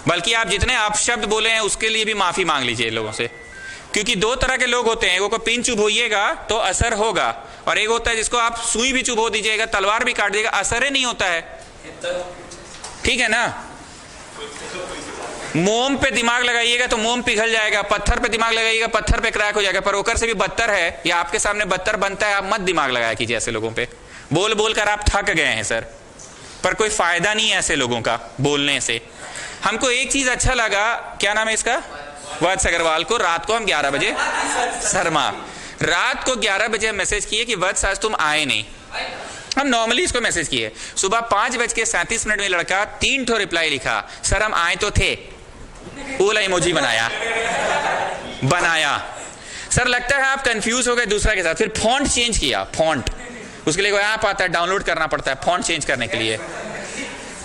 Speaker 1: बल्कि आप जितने आप शब्द बोले हैं उसके लिए भी माफी मांग लीजिए इन लोगों से। क्योंकि 2 तरह के लोग होते हैं, एगो को पिन चुभोइएगा तो असर होगा, और एक होता है जिसको आप सुई भी चुभो दीजिएगा, तलवार भी काट दीजिएगा, असर ही नहीं होता है। ठीक है ना? मोम पे दिमाग लगाइएगा तो मोम पिघल जाएगा, पत्थर पे दिमाग लगाइएगा पत्थर पे क्रैक हो जाएगा, पर ओकर से भी बदतर है, या आपके सामने बदतर बनता है। आप मत दिमाग लगाया कीजिए ऐसे लोगों पे। बोल बोल कर आप थक गए हैं सर, पर कोई फायदा नहीं है ऐसे लोगों का बोलने से। हमको एक चीज अच्छा लगा, क्या नाम है इसका, वत्स अग्रवाल को रात को हम 11 बजे, शर्मा रात को 11 बजे मैसेज किए कि वत्स आज तुम आए नहीं, हम नॉर्मली इसको मैसेज किए, सुबह 5:37 में लड़का 3 ठो रिप्लाई लिखा, सर हम आए तो थे, ओला इमोजी बनाया। सर लगता है आप कंफ्यूज हो गए दूसरा के साथ, फिर फॉन्ट चेंज किया, फॉन्ट उसके लिए कोई ऐप आता है, डाउनलोड करना पड़ता है फॉन्ट चेंज करने के लिए।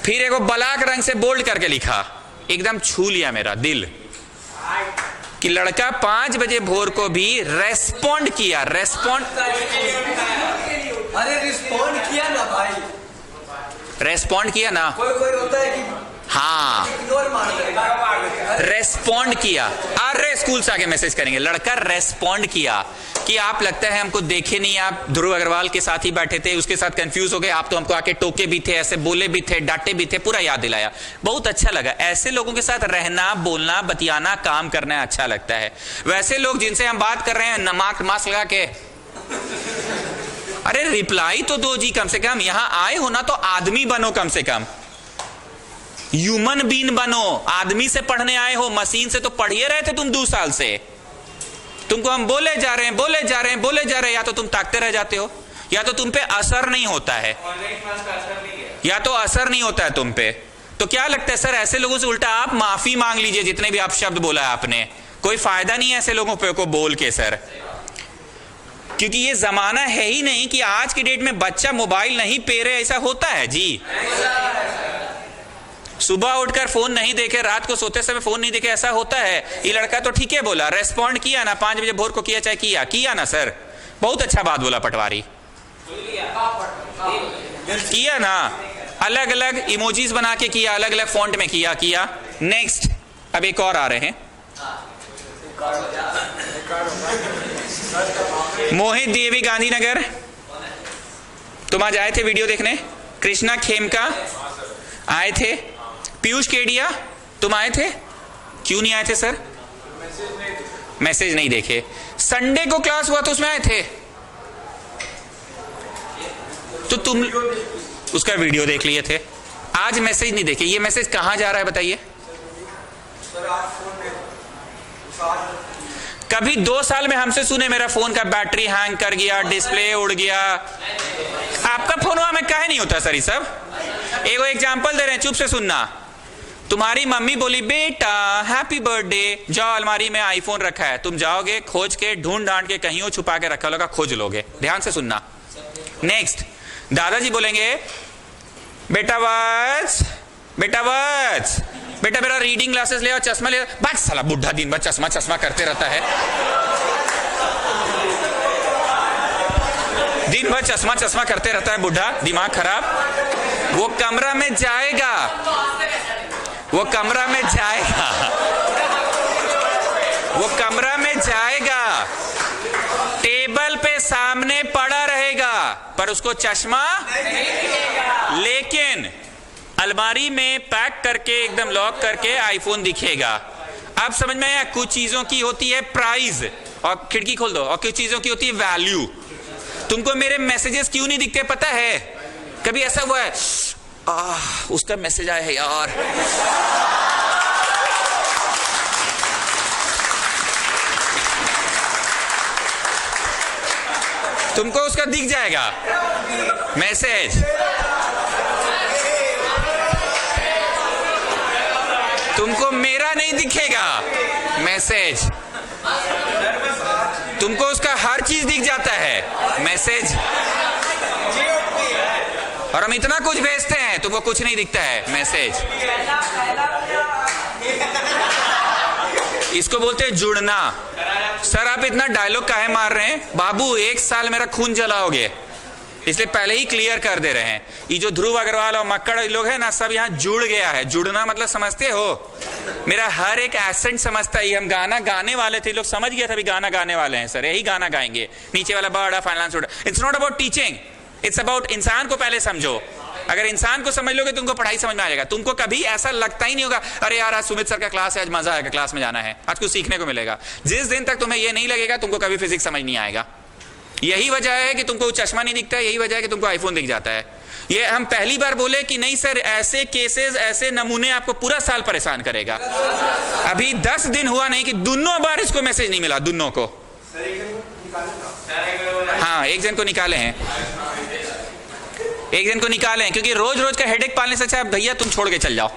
Speaker 1: फिर एक ब्लैक रंग से बोल्ड करके लिखा, एकदम छू लिया मेरा दिल कि लड़का 5 बजे भोर को भी रेस्पॉन्ड किया।
Speaker 2: अरे रिस्पॉन्ड किया ना भाई,
Speaker 1: रेस्पॉन्ड किया ना,
Speaker 2: कोई होता है कि
Speaker 1: हाँ
Speaker 2: इग्नोर मार देगा,
Speaker 1: रेस्पॉन्ड किया। अरे स्कूल से आके मैसेज करेंगे, लड़का रेस्पॉन्ड किया कि आप लगता है हमको देखे नहीं, आप ध्रुव अग्रवाल के साथ ही बैठे थे, उसके साथ कंफ्यूज हो गए, आप तो हमको आके टोके भी थे, ऐसे बोले भी थे, डांटे भी थे, पूरा याद दिलाया, बहुत अच्छा लगा। ऐसे लोगों के साथ रहना, बोलना, बतियाना, काम करना अच्छा लगता है। वैसे लोग जिनसे हम बात कर रहे हैं नमक मास्क लगा के, अरे रिप्लाई तो दो जी, कम से कम यहां आए हो ना तो आदमी बनो, कम से कम ह्यूमन बीन बनो। आदमी से पढ़ने आए हो, मशीन से तो पढ़िए रहे थे तुम 2 साल से। तुमको हम बोले जा रहे हैं, या तो तुम ताकते रह जाते हो, या तो तुम पे असर नहीं होता है, या तो असर नहीं होता है तुम पे। तो क्या लगता है सर, ऐसे लोगों से उल्टा आप माफी मांग लीजिए, जितने भी आप शब्द बोला है आपने, कोई फायदा नहीं है ऐसे लोगों पे को बोल के सर, क्योंकि ये जमाना है ही नहीं कि आज की डेट में बच्चा मोबाइल नहीं पे रहे, ऐसा होता है जी। सुबह उठकर फोन नहीं देखे, रात को सोते समय फोन नहीं देखे, ऐसा होता है। ये लड़का तो ठीक है बोला, रेस्पॉन्ड किया ना, 5 बजे भोर को किया, चाहे किया ना सर, बहुत अच्छा बात बोला पटवारी, किया ना, अलग अलग इमोजीज बना के किया, अलग अलग फॉन्ट में किया। नेक्स्ट, अब एक और आ रहे हैं, मोहित देवी गांधीनगर, तुम आज आए थे वीडियो देखने, कृष्णा खेमका आए थे, पीयूष केडिया तुम आए थे, क्यों नहीं आए थे सर? मैसेज नहीं देखे। संडे को क्लास हुआ तो उसमें आए थे, तो तुम उसका वीडियो देख लिए थे, आज मैसेज नहीं देखे। ये मैसेज कहां जा रहा है बताइए? कभी 2 साल में हमसे सुने मेरा फोन का बैटरी हैंग कर गया, डिस्प्ले उड़ गया, आपका फोन हुआ में काहे नहीं होता सर ये सब? एगो एग्जांपल दे रहे हैं, चुप से सुनना। तुम्हारी मम्मी बोली बेटा हैप्पी बर्थडे, जाओ अलमारी में आईफोन रखा है, तुम जाओगे खोज के, ढूंढ ढांड के कहीं छुपा के रखा होगा, खोज लोगे, ध्यान से सुनना। नेक्स्ट, दादाजी बोलेंगे बेटा मेरा रीडिंग ग्लासेस ले आओ, चश्मा ले आओ, बस साला बुढ़ा दिन भर चश्मा करते रहता है, दिन भर चश्मा करते रहता है बुढ़ा, दिमाग खराब। वो कमरा में जाएगा, टेबल पे सामने पड़ा रहेगा, पर उसको चश्मा, लेकिन अलमारी में पैक करके एकदम लॉक करके आईफोन दिखेगा। अब समझ में आया, कुछ चीजों की होती है प्राइस, और खिड़की खोल दो, और कुछ चीजों की होती है वैल्यू। तुमको मेरे मैसेजेस क्यों नहीं दिखते पता है? कभी ऐसा हुआ है उसका मैसेज आया है यार, तुमको उसका दिख जाएगा मैसेज, तुमको मेरा नहीं दिखेगा मैसेज, तुमको उसका हर चीज दिख जाता है मैसेज, और हम इतना कुछ भेजते हैं तुमको कुछ नहीं दिखता है मैसेज। इसको बोलते हैं जुड़ना। सर आप इतना डायलॉग काहे मार रहे हैं? बाबू 1 साल मेरा खून जलाओगे, इसलिए पहले ही क्लियर कर दे रहे हैं। ये जो ध्रुव अग्रवाल और मक्कड़ लोग हैं ना, सब यहाँ जुड़ गया है। जुड़ना मतलब समझते हो? मेरा हर एक एसेंट समझता है। हम गाना गाने वाले थे, लोग समझ गया था भी गाना गाने वाले हैं सर, यही गाना गाएंगे, नीचे वाला बड़ा finance. It's not about teaching, it's about इंसान को पहले समझो। अगर इंसान को समझ लोगे तुमको पढ़ाई समझ में आ जाएगा। तुमको कभी ऐसा लगता ही नहीं होगा अरे यार आज सुमित सर का क्लास है, आज मजा आएगा, क्लास में जाना है, आज कुछ सीखने को मिलेगा। जिस दिन तक तुम्हें यह नहीं लगेगा तुमको कभी फिजिक्स समझ नहीं आएगा। यही वजह है कि तुमको चश्मा नहीं दिखता है, यही वजह है कि तुमको आईफोन दिख जाता है। ये हम पहली बार बोले कि नहीं सर, ऐसे केसेस, ऐसे नमूने आपको पूरा साल परेशान करेगा। अभी 10 दिन हुआ नहीं कि दोनों बार इसको मैसेज नहीं मिला, दोनों को। हाँ, एक जन को निकाले हैं। एक दिन को निकालें, क्योंकि रोज रोज का हेडेक पालने से अच्छा भैया तुम छोड़ के चल जाओ,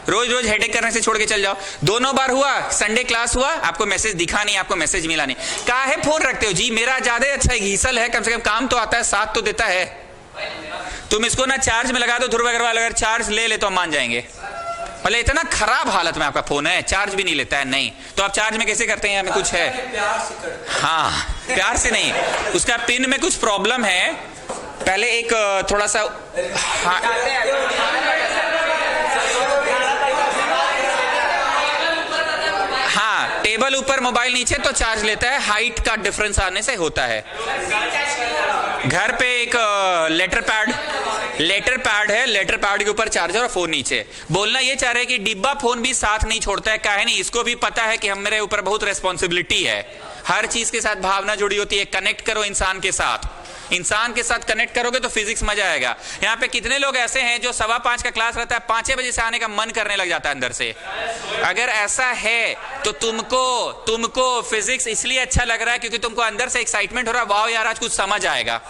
Speaker 1: रोज रोज हेडेक करने से छोड़ के चल जाओ। दोनों बार हुआ, संडे क्लास हुआ, आपको मैसेज दिखा नहीं, आपको मैसेज मिला नहीं, कहा है फोन रखते हो जी, मेरा ज्यादा अच्छा है, घीसल है, कम से कम काम तो आता है, साथ तो देता है। तुम इसको ना चार्ज में लगा दो, ध्रुव अग्रवाल अगर चार्ज ले ले तो हम मान जाएंगे। भले इतना खराब हालत में आपका फोन है, चार्ज भी नहीं लेता है, नहीं तो आप चार्ज में कैसे करते हैं? हमें कुछ है, हाँ प्यार से नहीं, उसका पिन में कुछ प्रॉब्लम है। पहले एक थोड़ा सा हाँ टेबल ऊपर मोबाइल नीचे तो चार्ज लेता है, हाइट का डिफरेंस आने से होता है। घर पे एक लेटर पैड है, लेटर पैड के ऊपर चार्जर और फोन नीचे। बोलना ये चाह रहे कि डिब्बा फोन भी साथ नहीं छोड़ता है, काहे नहीं, इसको भी पता है कि हम मेरे ऊपर बहुत रेस्पॉन्सिबिलिटी है, हर चीज के साथ भावना जुड़ी होती है। कनेक्ट करो इंसान के साथ, इंसान के साथ कनेक्ट करोगे तो फिजिक्स मजा आएगा। यहाँ पे कितने लोग ऐसे हैं जो 5:15 का क्लास रहता है, 5 बजे से आने का मन करने लग जाता है अंदर से। अगर ऐसा है तो तुमको फिजिक्स इसलिए अच्छा लग रहा है क्योंकि तुमको अंदर से एक्साइटमेंट हो रहा है, वाह यार आज कुछ समझ आएगा।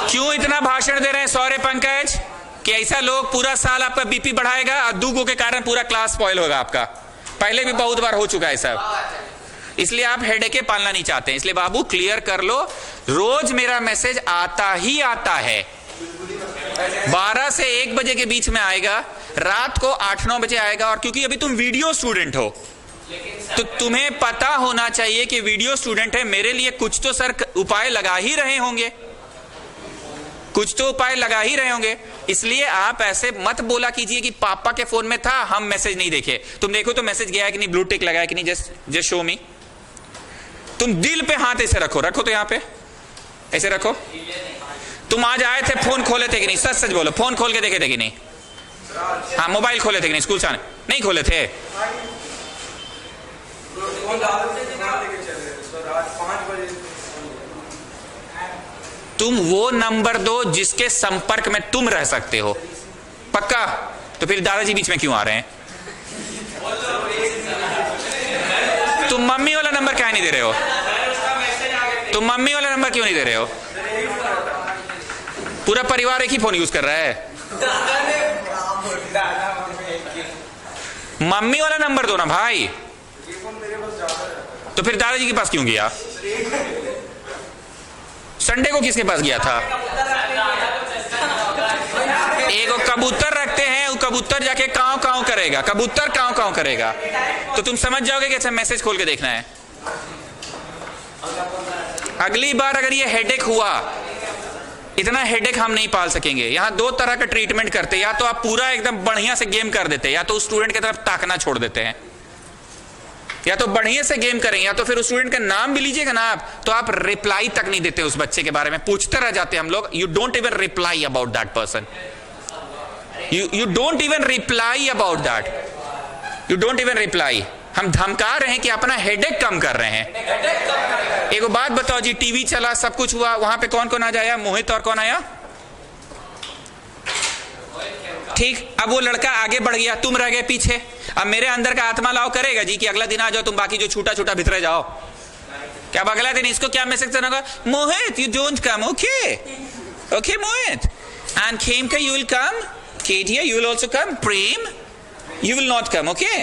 Speaker 1: क्यों इतना भाषण दे रहे हैं सौर्य पंकज कि ऐसा लोग पूरा साल आपका बीपी बढ़ाएगा और दूगों के कारण पूरा क्लास स्पॉइल होगा आपका। पहले भी बहुत बार हो चुका है सब, इसलिए आप हेडेक पालना नहीं चाहते हैं। इसलिए बाबू क्लियर कर लो, रोज मेरा मैसेज आता ही आता है, 12 से 1 बजे के बीच में आएगा, रात को 8-9 बजे आएगा। और क्योंकि अभी तुम वीडियो स्टूडेंट हो तो तुम्हें पता होना चाहिए कि वीडियो स्टूडेंट है, मेरे लिए कुछ तो सर उपाय लगा ही रहे होंगे, कुछ तो उपाय लगा ही रहे होंगे। इसलिए आप ऐसे मत बोला कीजिए कि पापा के फोन में था हम मैसेज नहीं देखे। तुम देखो तो मैसेज गया है कि नहीं, ब्लू टिक लगाया कि नहीं, जस्ट शो मी। तुम दिल पे हाथ ऐसे रखो तो यहाँ पे ऐसे रखो। तुम आज आए थे, फोन खोले थे कि नहीं, सच सच बोलो, फोन खोल के देखे थे कि नहीं? हाँ मोबाइल खोले थे कि नहीं? स्कूल से आने नहीं खोले थे? तुम वो नंबर दो जिसके संपर्क में तुम रह सकते हो, पक्का? तो फिर दादाजी बीच में क्यों आ रहे हैं? तुम मम्मी वाला नंबर क्या नहीं दे रहे हो? तुम मम्मी वाला नंबर क्यों नहीं दे रहे हो? पूरा परिवार एक ही फोन यूज कर रहा है, मम्मी वाला नंबर दो ना भाई। तो फिर दादाजी के पास क्यों गया? संडे को किसके पास गया था? एक कबूतर रखते हैं, वो कबूतर जाके काव काव करेगा, कबूतर काव काव करेगा, तो तुम समझ जाओगे कि अच्छा मैसेज खोल के देखना है। अगली बार अगर ये हेडेक हुआ, इतना हेडेक हम नहीं पाल सकेंगे। यहां 2 तरह का ट्रीटमेंट करते हैं, या तो आप पूरा एकदम बढ़िया से गेम कर देते हैं, या तो उस स्टूडेंट की तरफ ताकना छोड़ देते हैं। या तो बढ़िया से गेम करें, या तो फिर उस स्टूडेंट का नाम भी लीजिएगा ना आप, तो आप रिप्लाई तक नहीं देते उस बच्चे के बारे में, पूछते रह जाते हैं हम लोग। You don't even reply about that person, you don't even reply about that, you don't even reply. हम धमका रहे हैं कि अपना हेडेक कम कर रहे हैं। एक बात बताओ जी, टीवी चला, सब कुछ हुआ, वहां पे कौन कौन आ जाया? मोहित और कौन आया? ठीक, अब वो लड़का आगे बढ़ गया, तुम रह गए पीछे। अब मेरे अंदर का आत्मा लाओ करेगा जी कि अगला दिन आ जाओ तुम, बाकी जो छूटा छूटा भितरे जाओ। क्या अब अगला दिन इसको क्या मैसेज करना होगा? Mohit you don't come, okay okay Mohit, and Khemka you will come, Kedia you will also come, Prem you will not come, okay?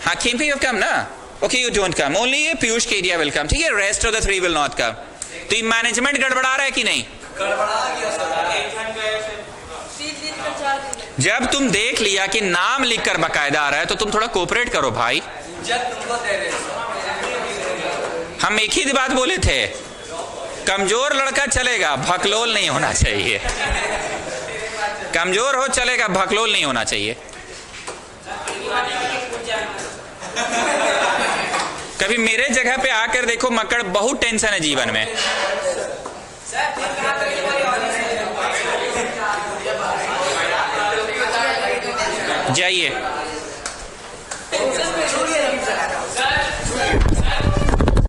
Speaker 1: हाँ खेमका यू कम ना, okay you don't come, only Piyush Kedia will come, ठीक है, rest of the 3 will not come. तो ये management गड़बड़ा रहा है कि नहीं? जब तुम देख लिया कि नाम लिखकर बकायदा आ रहा है तो तुम थोड़ा कोऑपरेट करो भाई। हम एक ही बात बोले थे, कमजोर लड़का चलेगा, भकलोल नहीं होना चाहिए। कमजोर हो चलेगा, भकलोल नहीं होना चाहिए। कभी मेरे जगह पे आकर देखो मक्कड़, बहुत टेंशन है जीवन में। जाइए